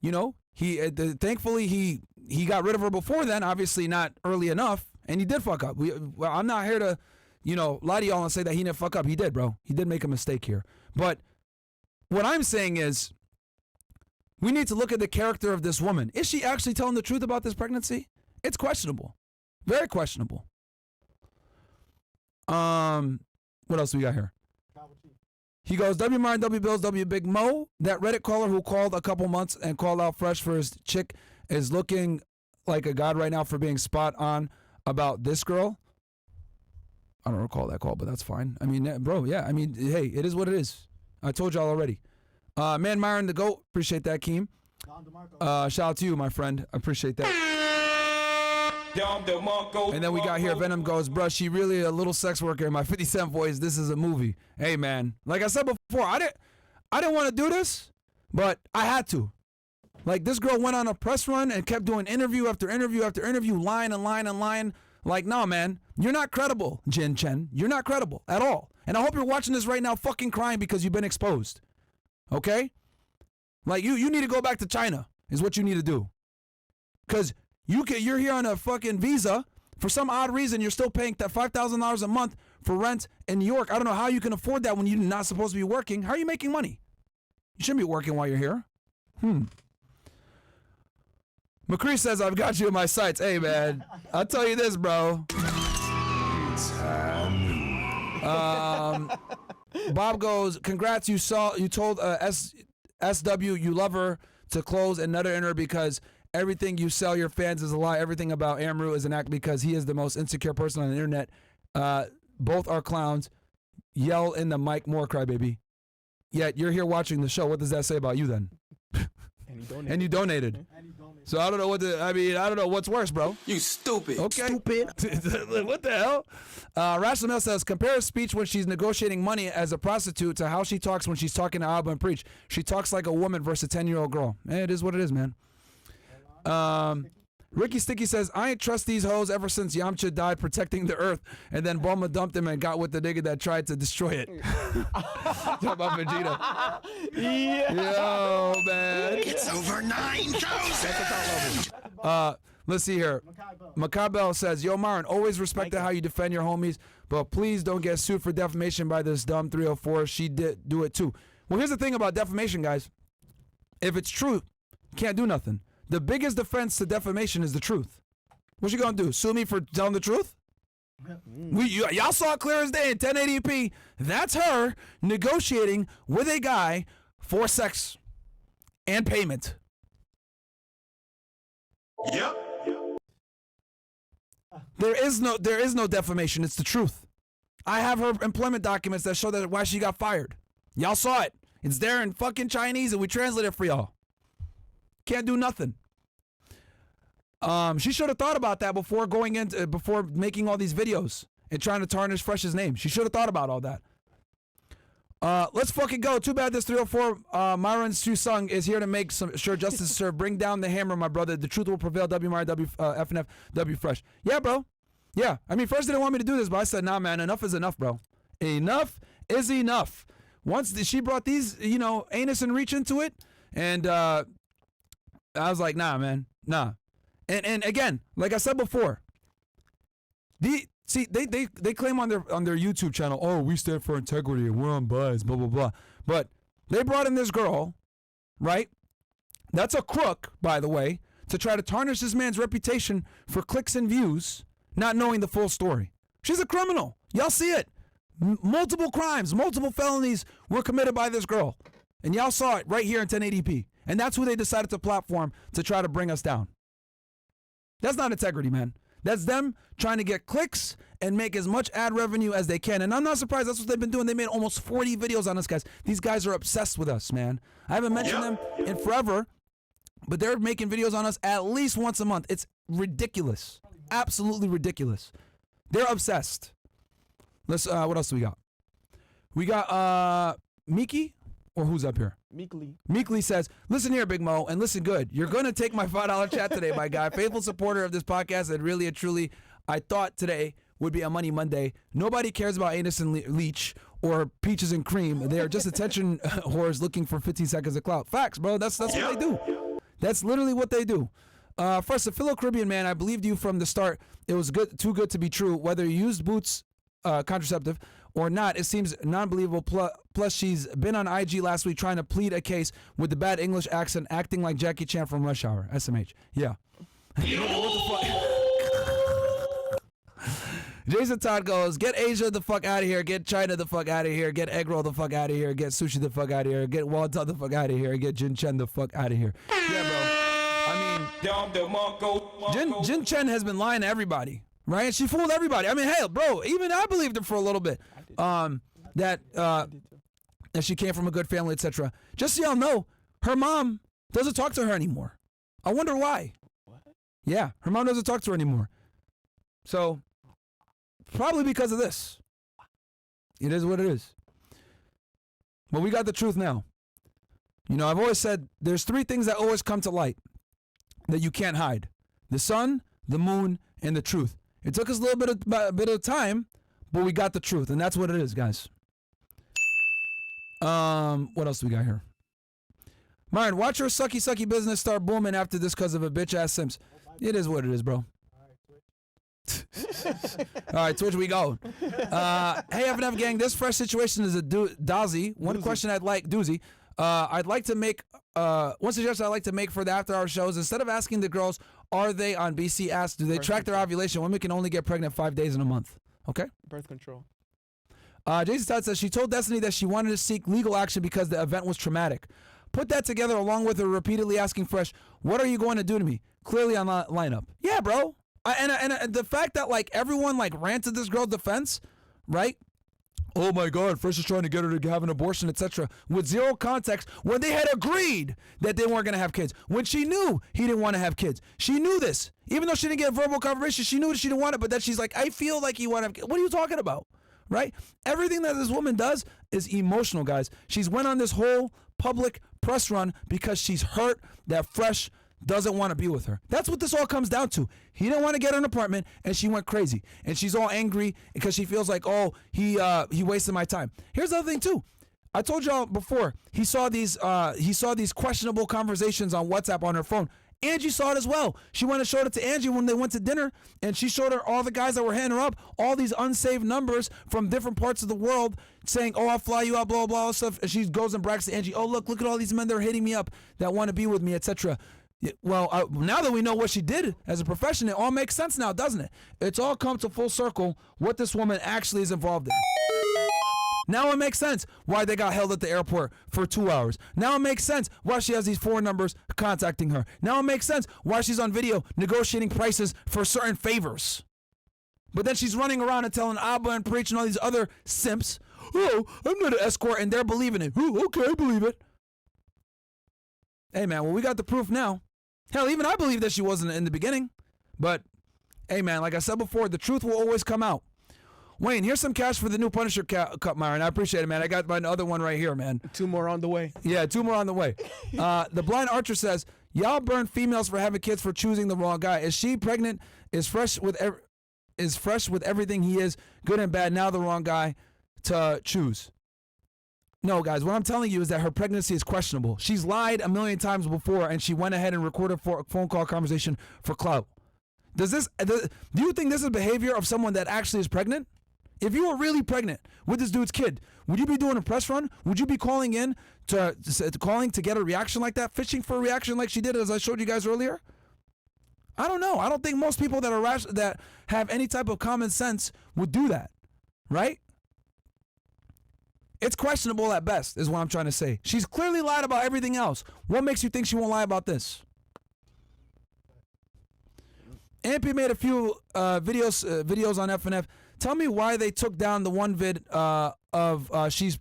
you know, thankfully he got rid of her before then, obviously not early enough, and he did fuck up. I'm not here to, you know, lie to y'all and say that he didn't fuck up. He did, bro. He did make a mistake here. But what I'm saying is, we need to look at the character of this woman. Is she actually telling the truth about this pregnancy? It's questionable. Very questionable. What else do we got here? He goes, W Martin, W Bills, W Big Mo. That Reddit caller who called a couple months and called out Fresh for his chick is looking like a god right now for being spot on about this girl. I don't recall that call, but that's fine. I mean, bro, yeah. I mean, hey, it is what it is. I told y'all already. Man, Myron the GOAT. Appreciate that, Keem. Shout out to you, my friend. I appreciate that. And then we got here, Venom goes, bruh, she really a little sex worker in my 50 Cent voice. This is a movie. Hey, man. Like I said before, I didn't want to do this, but I had to. Like, this girl went on a press run and kept doing interview after interview after interview, lying and lying and lying. Like, no, man, you're not credible, Jin Chen. You're not credible at all. And I hope you're watching this right now fucking crying because you've been exposed. Okay? Like, you need to go back to China is what you need to do. Because you're here on a fucking visa. For some odd reason, you're still paying that $5,000 a month for rent in New York. I don't know how you can afford that when you're not supposed to be working. How are you making money? You shouldn't be working while you're here. McCree says, I've got you in my sights. Hey, man, I'll tell you this, bro. Bob goes, congrats, you told SW you love her to close another in her because everything you sell your fans is a lie. Everything about Amru is an act because he is the most insecure person on the internet. Both are clowns. Yell in the mic more, crybaby. Yet you're here watching the show. What does that say about you then? And you donated. So I don't know what I don't know what's worse, bro. You stupid. Okay. Stupid. What the hell? Rational Mel says, compare her speech when she's negotiating money as a prostitute to how she talks when she's talking to Alba and Preach. She talks like a woman versus a 10-year-old girl. It is what it is, man. Ricky Sticky says, I ain't trust these hoes ever since Yamcha died protecting the earth and then Bulma dumped him and got with the nigga that tried to destroy it. Talk about Vegeta. Yeah. Yo, man. It's over 9,000. Let's see here. Macabell says, yo, Marin, always respected how you defend your homies, but please don't get sued for defamation by this dumb 304. She did do it too. Well, here's the thing about defamation, guys. If it's true, you can't do nothing. The biggest defense to defamation is the truth. What you gonna do? Sue me for telling the truth? Y'all saw it clear as day in 1080p. That's her negotiating with a guy for sex and payment. Yep. There is no defamation. It's the truth. I have her employment documents that show that why she got fired. Y'all saw it. It's there in fucking Chinese, and we translate it for y'all. Can't do nothing. She should have thought about that before making all these videos and trying to tarnish Fresh's name. She should have thought about all that. Let's fucking go. Too bad this 304 Myron Su Sung is here to make sure justice is served. Bring down the hammer, my brother. The truth will prevail. W Myron, W FNF, W Fresh. Yeah, bro. Yeah. I mean, Fresh didn't want me to do this, but I said, nah, man. Enough is enough, bro. Enough is enough. Once she brought these, anus and reach into it, and I was like, nah, man, nah. And again, like I said before, they claim on their YouTube channel, oh, we stand for integrity and we're unbiased, blah blah blah. But they brought in this girl, right? That's a crook, by the way, to try to tarnish this man's reputation for clicks and views, not knowing the full story. She's a criminal. Y'all see it. Multiple crimes, multiple felonies were committed by this girl, and y'all saw it right here in 1080p. And that's who they decided to platform to try to bring us down. That's not integrity, man. That's them trying to get clicks and make as much ad revenue as they can. And I'm not surprised. That's what they've been doing. They made almost 40 videos on us, guys. These guys are obsessed with us, man. I haven't mentioned them in forever, but they're making videos on us at least once a month. It's ridiculous. Absolutely ridiculous. They're obsessed. Let's, what else do we got? We got Miki, or who's up here? Meekly says, listen here, Big Mo, and listen good. You're going to take my $5 chat today, my guy. Faithful supporter of this podcast, and really and truly, I thought today would be a Money Monday. Nobody cares about anus and leech or peaches and cream. They are just attention whores looking for 15 seconds of clout. Facts, bro. That's what they do. That's literally what they do. First, the Philo-Caribbean man, I believed you from the start. It was too good to be true. Whether you used Boots contraceptive or not, it seems non-believable. Plus, she's been on IG last week trying to plead a case with the bad English accent, acting like Jackie Chan from Rush Hour. SMH. Yeah. What the fuck? Jason Todd goes, get Asia the fuck out of here, get China the fuck out of here, get egg roll the fuck out of here, get sushi the fuck out of here, get wonton the fuck out of here, get Jin Chen the fuck out of here. Yeah, bro. I mean, Jin Chen has been lying to everybody. Right? She fooled everybody. I mean, hell, bro, even I believed her for a little bit. That she came from a good family, etc. Just so y'all know, her mom doesn't talk to her anymore. I wonder why. What? Yeah, her mom doesn't talk to her anymore. So, probably because of this. It is what it is. But we got the truth now. I've always said there's 3 things that always come to light that you can't hide. The sun, the moon, and the truth. It took us a little bit of time, but we got the truth, and that's what it is, guys. What else do we got here? Myron, watch your sucky business start booming after this because of a bitch-ass Sims. It is what it is, bro. All right, Twitch, we go. Hey, FNF gang, this Fresh situation is a doozy. One question I'd like, doozy. I'd like to make one suggestion I'd like to make for the after hour shows. Instead of asking the girls, are they on BC, ask, do they track their ovulation? Women can only get pregnant 5 days in a month. Okay? Birth control. Jason Todd says she told Destiny that she wanted to seek legal action because the event was traumatic. Put that together along with her repeatedly asking Fresh, what are you going to do to me? Clearly on the lineup. Yeah, bro. And the fact that like everyone like ran to this girl's defense, right? Oh my God, Fresh is trying to get her to have an abortion, etc. With zero context when they had agreed that they weren't going to have kids. When she knew he didn't want to have kids. She knew this. Even though she didn't get verbal confirmation, she knew that she didn't want it, but then she's like, I feel like you want to have kids. What are you talking about? Right? Everything that this woman does is emotional, guys. She's went on this whole public press run because she's hurt that Fresh doesn't want to be with her. That's what this all comes down to. He didn't want to get an apartment, and she went crazy. And she's all angry because she feels like, oh, he wasted my time. Here's the other thing too. I told y'all before, he saw these questionable conversations on WhatsApp on her phone. Angie saw it as well. She went and showed it to Angie when they went to dinner, and she showed her all the guys that were hitting her up, all these unsaved numbers from different parts of the world saying, oh, I'll fly you out, blah, blah, blah, stuff. And she goes and brags to Angie, oh, look at all these men that are hitting me up that want to be with me, etc. Well, now that we know what she did as a profession, it all makes sense now, doesn't it? It's all come to full circle what this woman actually is involved in. Now it makes sense why they got held at the airport for 2 hours. Now it makes sense why she has these 4 numbers contacting her. Now it makes sense why she's on video negotiating prices for certain favors. But then she's running around and telling Abba and Preach and all these other simps, oh, I'm not an escort, and they're believing it. Oh, okay, I believe it. Hey, man, well, we got the proof now. Hell, even I believe that she wasn't in the beginning. But, hey, man, like I said before, the truth will always come out. Wayne, here's some cash for the new Punisher cup, Myron. I appreciate it, man. I got my other one right here, man. 2 more on the way. Yeah, 2 more on the way. The Blind Archer says, y'all burn females for having kids for choosing the wrong guy. Is she pregnant? Is Fresh with everything he is, good and bad, now the wrong guy to choose? No, guys, what I'm telling you is that her pregnancy is questionable. She's lied a million times before, and she went ahead and recorded a phone call conversation for clout. Do you think this is behavior of someone that actually is pregnant? If you were really pregnant with this dude's kid, would you be doing a press run? Would you be calling in to get a reaction like that, fishing for a reaction like she did, as I showed you guys earlier? I don't know. I don't think most people that have any type of common sense would do that, right? It's questionable at best, is what I'm trying to say. She's clearly lied about everything else. What makes you think she won't lie about this? Ampy made a few videos on FNF. Tell me why they took down the one vid of she's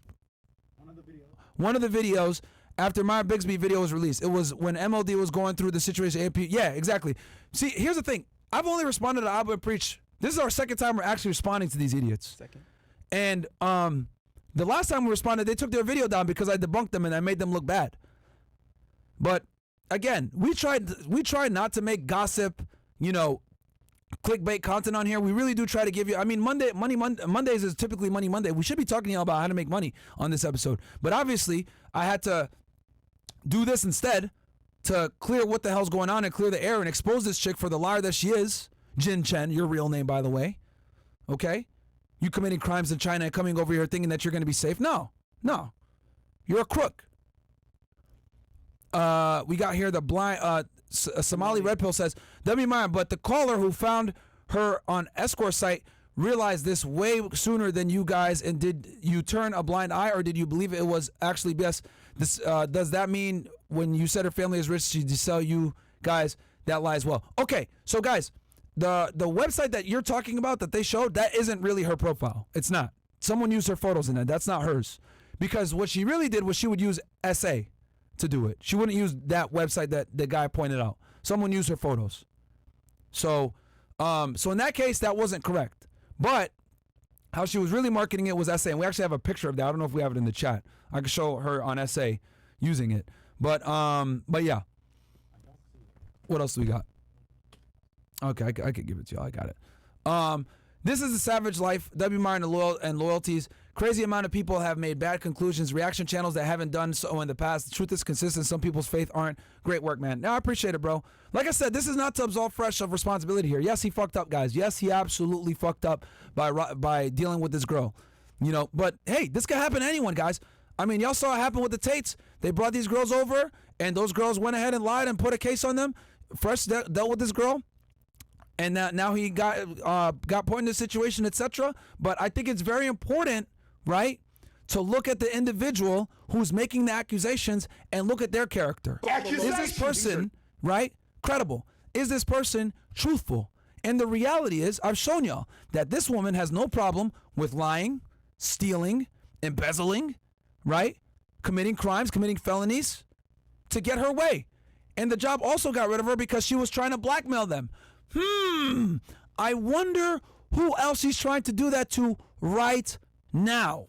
one of the videos after Maya Bixby video was released. It was when MLD was going through the situation. Ampy, yeah, exactly. See, here's the thing. I've only responded to Abba and Preach. This is our second time we're actually responding to these idiots. Second. And the last time we responded, they took their video down because I debunked them and I made them look bad. But again, we tried not to make gossip, clickbait content on here. We really do try to give you, I mean, Mondays is typically Money Monday. We should be talking to you about how to make money on this episode. But obviously, I had to do this instead to clear what the hell's going on and clear the air and expose this chick for the liar that she is. Jin Chen, your real name, by the way. Okay? You committing crimes in China and coming over here thinking that you're going to be safe? No. You're a crook. We got here the blind, Somali Red Pill says, WMI, but the caller who found her on escort site realized this way sooner than you guys, and did you turn a blind eye, or did you believe it was actually BS? This, does that mean when you said her family is rich, she sell you guys that lie as well? Okay, so guys, the website that you're talking about that they showed, that isn't really her profile. It's not. Someone used her photos in it. That's not hers. Because what she really did was she would use SA to do it. She wouldn't use that website that the guy pointed out. Someone used her photos. So in that case, that wasn't correct. But how she was really marketing it was SA, and we actually have a picture of that. I don't know if we have it in the chat. I can show her on SA using it. But yeah. What else do we got? Okay, I could give it to you. I got it. This is a savage life. WMR and loyalties. Crazy amount of people have made bad conclusions. Reaction channels that haven't done so in the past. The truth is consistent. Some people's faith aren't. Great work, man. Now I appreciate it, bro. Like I said, this is not to absolve Fresh of responsibility here. Yes, he fucked up, guys. Yes, he absolutely fucked up by dealing with this girl. But hey, this could happen to anyone, guys. I mean, y'all saw what happened with the Tates. They brought these girls over, and those girls went ahead and lied and put a case on them. Fresh dealt with this girl, and now he got put in this situation, etc. But I think it's very important, right, to look at the individual who's making the accusations and look at their character. Is this person, right, credible? Is this person truthful? And the reality is, I've shown y'all that this woman has no problem with lying, stealing, embezzling, right, committing crimes, committing felonies to get her way. And the job also got rid of her because she was trying to blackmail them. I wonder who else he's trying to do that to right now.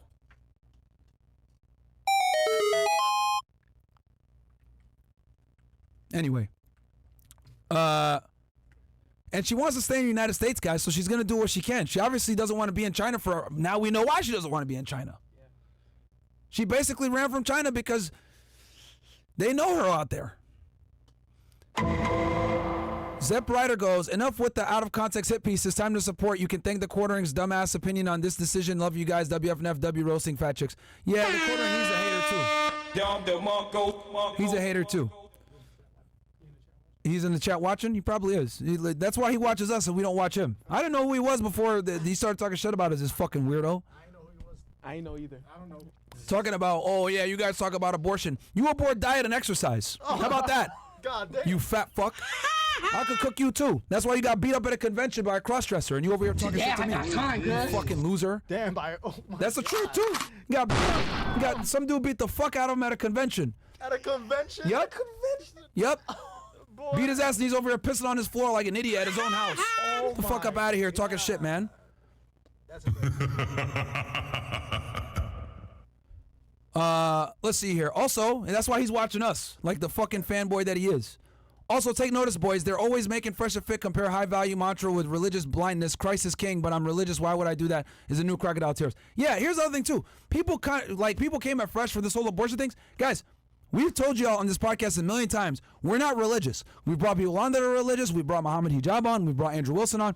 Anyway. And she wants to stay in the United States, guys, so she's going to do what she can. She obviously doesn't want to be in China now we know why she doesn't want to be in China. Yeah. She basically ran from China because they know her out there. Zep Ryder goes, enough with the out-of-context hit piece. It's time to support. You can thank the Quartering's dumbass opinion on this decision. Love you guys. WFNF, W roasting fat chicks. Yeah, the Quartering, he's a hater, too. He's a hater, too. He's in the chat watching? He probably is. That's why he watches us and we don't watch him. I didn't know who he was before he started talking shit about us, this fucking weirdo. I didn't know who he was. I ain't know either. I don't know. Talking about, oh yeah, you guys talk about abortion. You abort diet and exercise. How about that? God damn. You fat fuck. I could cook you too. That's why you got beat up at a convention by a crossdresser and you over here talking shit to me. You fucking loser. Damn, that's the truth too. You got some dude beat the fuck out of him at a convention. At a convention? Yep. At a convention? Yep. Beat his ass and he's over here pissing on his floor like an idiot at his own house. Get the fuck up out of here talking shit, man. Let's see here. Also, and that's why he's watching us, like the fucking fanboy that he is. Also, take notice, boys. They're always making Fresh and Fit compare high value mantra with religious blindness. Christ is king, but I'm religious. Why would I do that? Is a new crocodile tears. Yeah, here's the other thing too. People came at Fresh for this whole abortion things. Guys, we've told y'all on this podcast a million times, we're not religious. We brought people on that are religious. We brought Muhammad Hijab on. We brought Andrew Wilson on.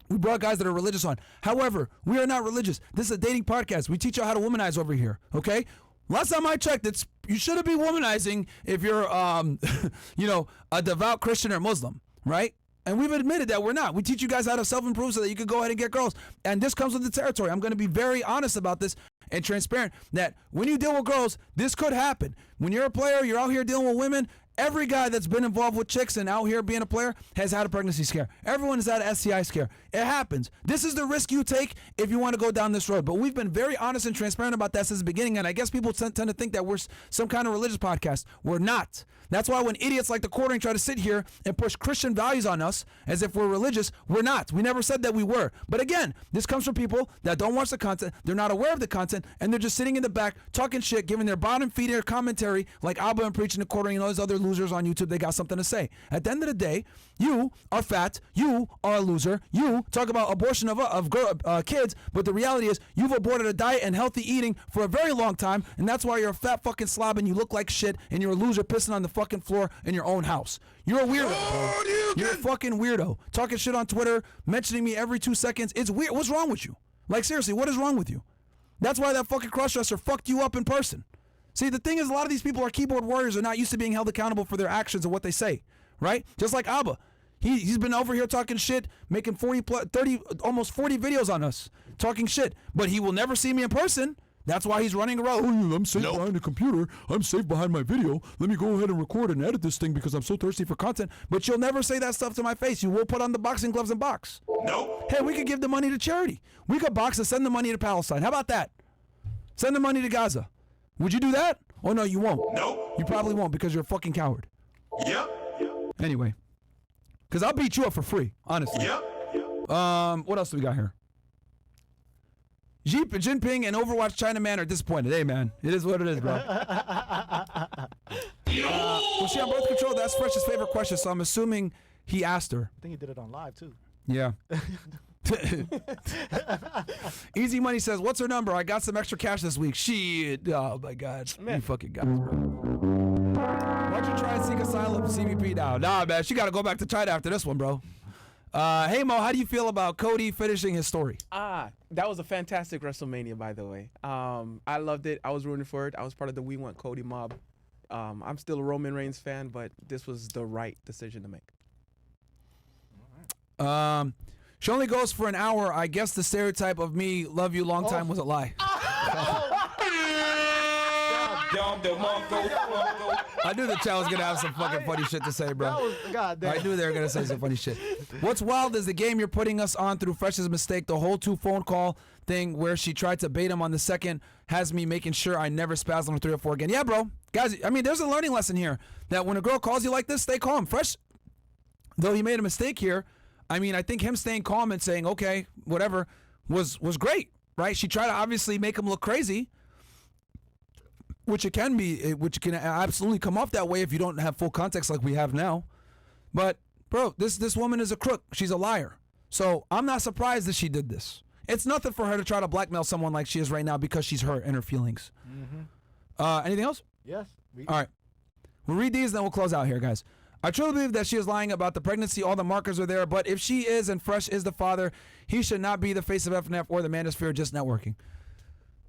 We brought guys that are religious on. However, we are not religious. This is a dating podcast. We teach y'all how to womanize over here, okay? Last time I checked, you shouldn't be womanizing if you're, a devout Christian or Muslim, right? And we've admitted that we're not. We teach you guys how to self-improve so that you can go ahead and get girls. And this comes with the territory. I'm going to be very honest about this and transparent that when you deal with girls, this could happen. When you're a player, you're out here dealing with women. Every guy that's been involved with chicks and out here being a player has had a pregnancy scare. Everyone has had an STI scare. It happens. This is the risk you take if you want to go down this road. But we've been very honest and transparent about that since the beginning. And I guess people tend to think that we're some kind of religious podcast. We're not. That's why when idiots like the Quartering try to sit here and push Christian values on us as if we're religious, we're not. We never said that we were. But again, this comes from people that don't watch the content. They're not aware of the content. And they're just sitting in the back talking shit, giving their bottom feeder commentary like Abba and Preaching the Quartering and all those other losers on YouTube. They got something to say. At the end of the day, you are fat. You are a loser. You talk about abortion of kids. But the reality is you've aborted a diet and healthy eating for a very long time. And that's why you're a fat fucking slob and you look like shit and you're a loser pissing on the fucking floor in your own house. You're a weirdo, bro. You're a fucking weirdo. Talking shit on Twitter, mentioning me every 2 seconds. It's weird. What's wrong with you? Like, seriously, what is wrong with you? That's why that fucking crossdresser fucked you up in person. See, the thing is, a lot of these people are keyboard warriors and not used to being held accountable for their actions and what they say, right? Just like Abba. He's been over here talking shit, making 30, almost 40 videos on us, talking shit, but he will never see me in person. That's why he's running around. Oh, I'm safe behind the computer. I'm safe behind my video. Let me go ahead and record and edit this thing because I'm so thirsty for content. But you'll never say that stuff to my face. You will put on the boxing gloves and box. Nope. Hey, we could give the money to charity. We could box and send the money to Palestine. How about that? Send the money to Gaza. Would you do that? Oh, no, you won't. Nope. You probably won't because you're a fucking coward. Yep. Anyway. Because I'll beat you up for free, honestly. Yep. What else do we got here? Xi Jinping and Overwatch Chinaman are disappointed. Hey, man. It is what it is, bro. Was she on birth control? That's Fresh's favorite question, so I'm assuming he asked her. I think he did it on live, too. Yeah. Easy Money says, what's her number? I got some extra cash this week. Shit. Oh, my God. Man. You fucking guys, bro. Why'd you try and seek asylum CBP now? Nah, man. She got to go back to China after this one, bro. Hey Mo, how do you feel about Cody finishing his story? That was a fantastic WrestleMania, by the way. I loved it. I was rooting for it. I was part of the We Want Cody mob. I'm still a Roman Reigns fan, but this was the right decision to make. She only goes for an hour. I guess the stereotype of me, love you long time, was a lie. I knew the child was gonna have some fucking funny shit to say, bro. I knew they were gonna say some funny shit. What's wild is the game you're putting us on through Fresh's mistake. The whole 2 phone call thing where she tried to bait him on the second has me making sure I never spaz on 3 or 4 again. Yeah, bro. Guys, I mean, there's a learning lesson here that when a girl calls you like this, stay calm. Fresh, though he made a mistake here, I mean, I think him staying calm and saying, okay, whatever, was great, right? She tried to obviously make him look crazy, which it can be, which can absolutely come off that way if you don't have full context like we have now. But, bro, this woman is a crook. She's a liar. So I'm not surprised that she did this. It's nothing for her to try to blackmail someone like she is right now because she's hurt in her feelings. Anything else? Yes. All right. We'll read these, then we'll close out here, guys. I truly believe that she is lying about the pregnancy. All the markers are there. But if she is and Fresh is the father, he should not be the face of FNF or the Manosphere, just networking.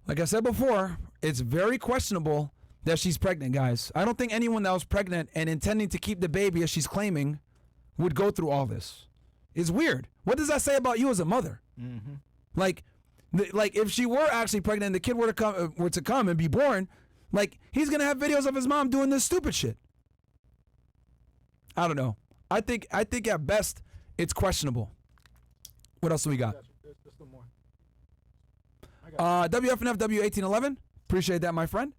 Like I said before, it's very questionable that she's pregnant, guys. I don't think anyone that was pregnant and intending to keep the baby, as she's claiming, would go through all this. It's weird. What does that say about you as a mother? Like if she were actually pregnant and the kid were to come and be born, like he's gonna have videos of his mom doing this stupid shit. I don't know. I think at best it's questionable. What else do we got? WFNF W1811. Appreciate that, my friend.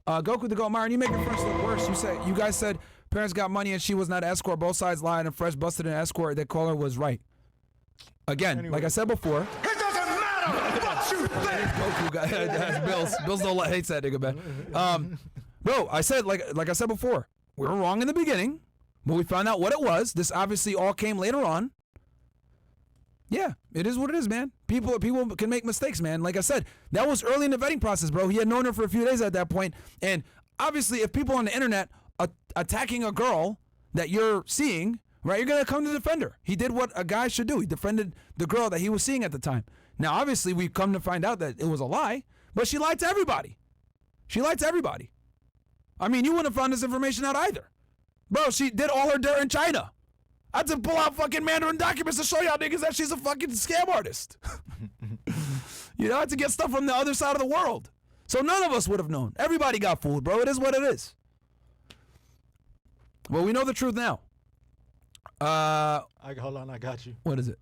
Goku the Goat Myron, you make your friends look worse. You guys said parents got money and she was not an escort. Both sides lied and Fresh busted an escort. That caller was right. Again, like I said before. It doesn't matter what you think. Goku guy, Bills don't hates that nigga, man. Bro, I said like I said before, we were wrong in the beginning, but we found out what it was. This obviously all came later on. Yeah, it is what it is, man. People can make mistakes, man. Like I said, that was early in the vetting process, bro. He had known her for a few days at that point, and obviously, if people on the internet are attacking a girl that you're seeing, right, you're gonna come to defend her. He did what a guy should do. He defended the girl that he was seeing at the time. Now, obviously, we've come to find out that it was a lie, but she lied to everybody. She lied to everybody. I mean, you wouldn't have found this information out either. Bro, she did all her dirt in China. I had to pull out fucking Mandarin documents to show y'all niggas that she's a fucking scam artist. You know, I had to get stuff from the other side of the world. So none of us would have known. Everybody got fooled, bro. It is what it is. Well, we know the truth now. Hold on, I got you. What is it?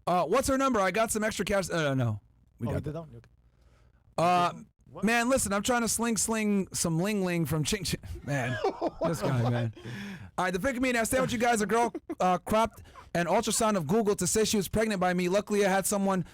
What's her number? I got some extra cash. No. We got that. Okay. Man, listen, I'm trying to sling some ling from Ching Ching. Man, this guy, man. All right, the Fit Comedian, I stayed with you guys. A girl cropped an ultrasound of Google to say she was pregnant by me. Luckily, I had someone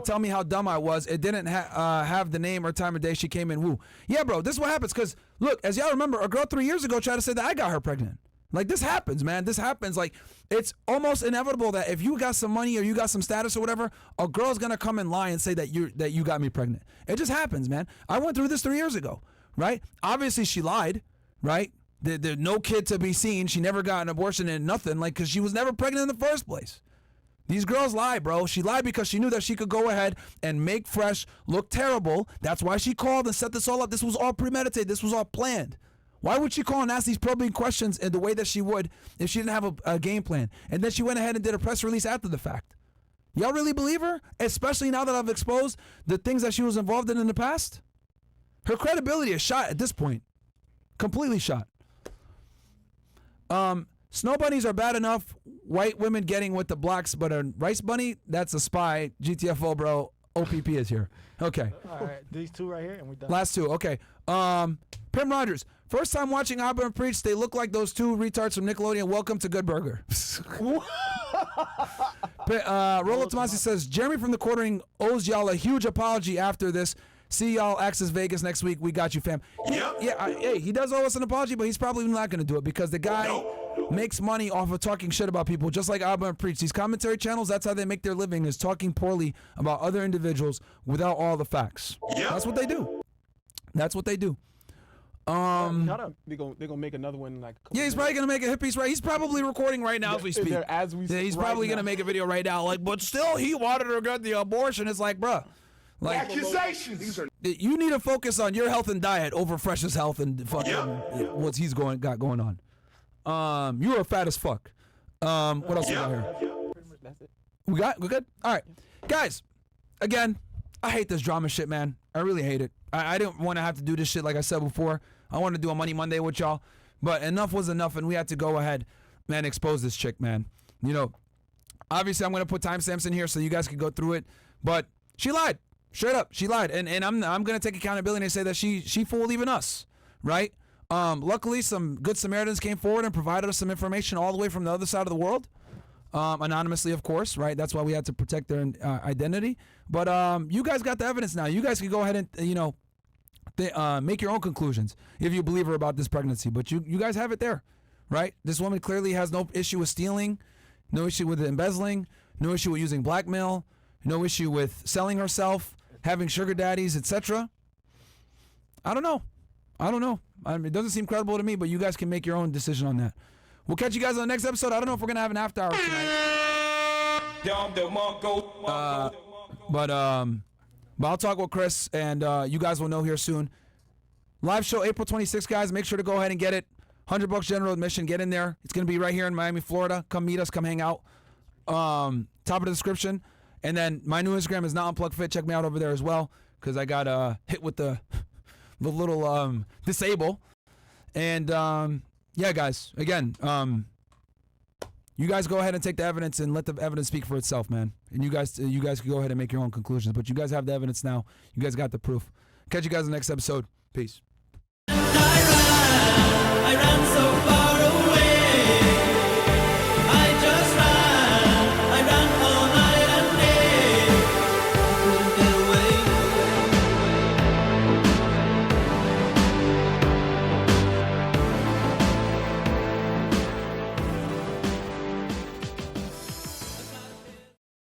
tell me how dumb I was. It didn't have the name or time of day she came in. Woo. Yeah, bro, this is what happens. Because, look, as y'all remember, a girl 3 years ago tried to say that I got her pregnant. Like, this happens, man. This happens. Like, it's almost inevitable that if you got some money or you got some status or whatever, a girl's going to come and lie and say that you got me pregnant. It just happens, man. I went through this 3 years ago, right? Obviously, she lied, right? There's no kid to be seen. She never got an abortion and nothing, like, because she was never pregnant in the first place. These girls lie, bro. She lied because she knew that she could go ahead and make Fresh look terrible. That's why she called and set this all up. This was all premeditated. This was all planned. Why would she call and ask these probing questions in the way that she would if she didn't have a game plan? And then she went ahead and did a press release after the fact. Y'all really believe her? Especially now that I've exposed the things that she was involved in the past? Her credibility is shot at this point. Completely shot. Snow bunnies are bad enough. White women getting with the blacks, but a rice bunny, that's a spy. GTFO, bro. OPP is here. Okay. All right, these two right here, and we done. Last two. Okay. Pim Rogers. First time watching Auburn preach, they look like those two retards from Nickelodeon. Welcome to Good Burger. Rolo Tomasi says, Jeremy from the Quartering owes y'all a huge apology after this. See y'all Access Vegas next week. We got you, fam. Hey, he does owe us an apology, but he's probably not going to do it because the guy makes money off of talking shit about people, just like Auburn Preach. These commentary channels, that's how they make their living, is talking poorly about other individuals without all the facts. That's what they do. That's what they do. They're gonna make another one like. Yeah, he's probably gonna make a hit piece. Right, he's probably recording right now as we speak. As we yeah, he's right probably now. gonna make a video right now. Like, but still, he wanted her to get the abortion. It's like, bruh, like Accusations. you need to focus on your health and diet over Fresh's health and fucking what he's got going on. You are fat as fuck. What else we got here? We good? All right, guys. Again, I hate this drama shit, man. I really hate it. I didn't want to have to do this shit like I said before. I wanted to do a Money Monday with y'all, but enough was enough, and we had to go ahead, man, expose this chick, man. You know, obviously I'm gonna put timestamps in here so you guys can go through it, but she lied, straight up, she lied, and I'm gonna take accountability and say that she fooled even us, right? Luckily, some good Samaritans came forward and provided us some information all the way from the other side of the world. Anonymously, of course, right? That's why we had to protect their identity. But you guys got the evidence now. You guys can go ahead and, make your own conclusions if you believe her about this pregnancy. But you guys have it there, right? This woman clearly has no issue with stealing, no issue with embezzling, no issue with using blackmail, no issue with selling herself, having sugar daddies, etc. I don't know. I mean, it doesn't seem credible to me, but you guys can make your own decision on that. We'll catch you guys on the next episode. I don't know if we're going to have an after hour tonight. But I'll talk with Chris, and you guys will know here soon. Live show April 26th, guys. Make sure to go ahead and get it. $100 general admission. Get in there. It's going to be right here in Miami, Florida. Come meet us. Come hang out. Top of the description. And then my new Instagram is NotUnpluggedFit. Check me out over there as well, because I got hit with the little disable. And yeah, guys, again, you guys go ahead and take the evidence and let the evidence speak for itself, man. And you guys can go ahead and make your own conclusions. But you guys have the evidence now. You guys got the proof. Catch you guys in the next episode. Peace.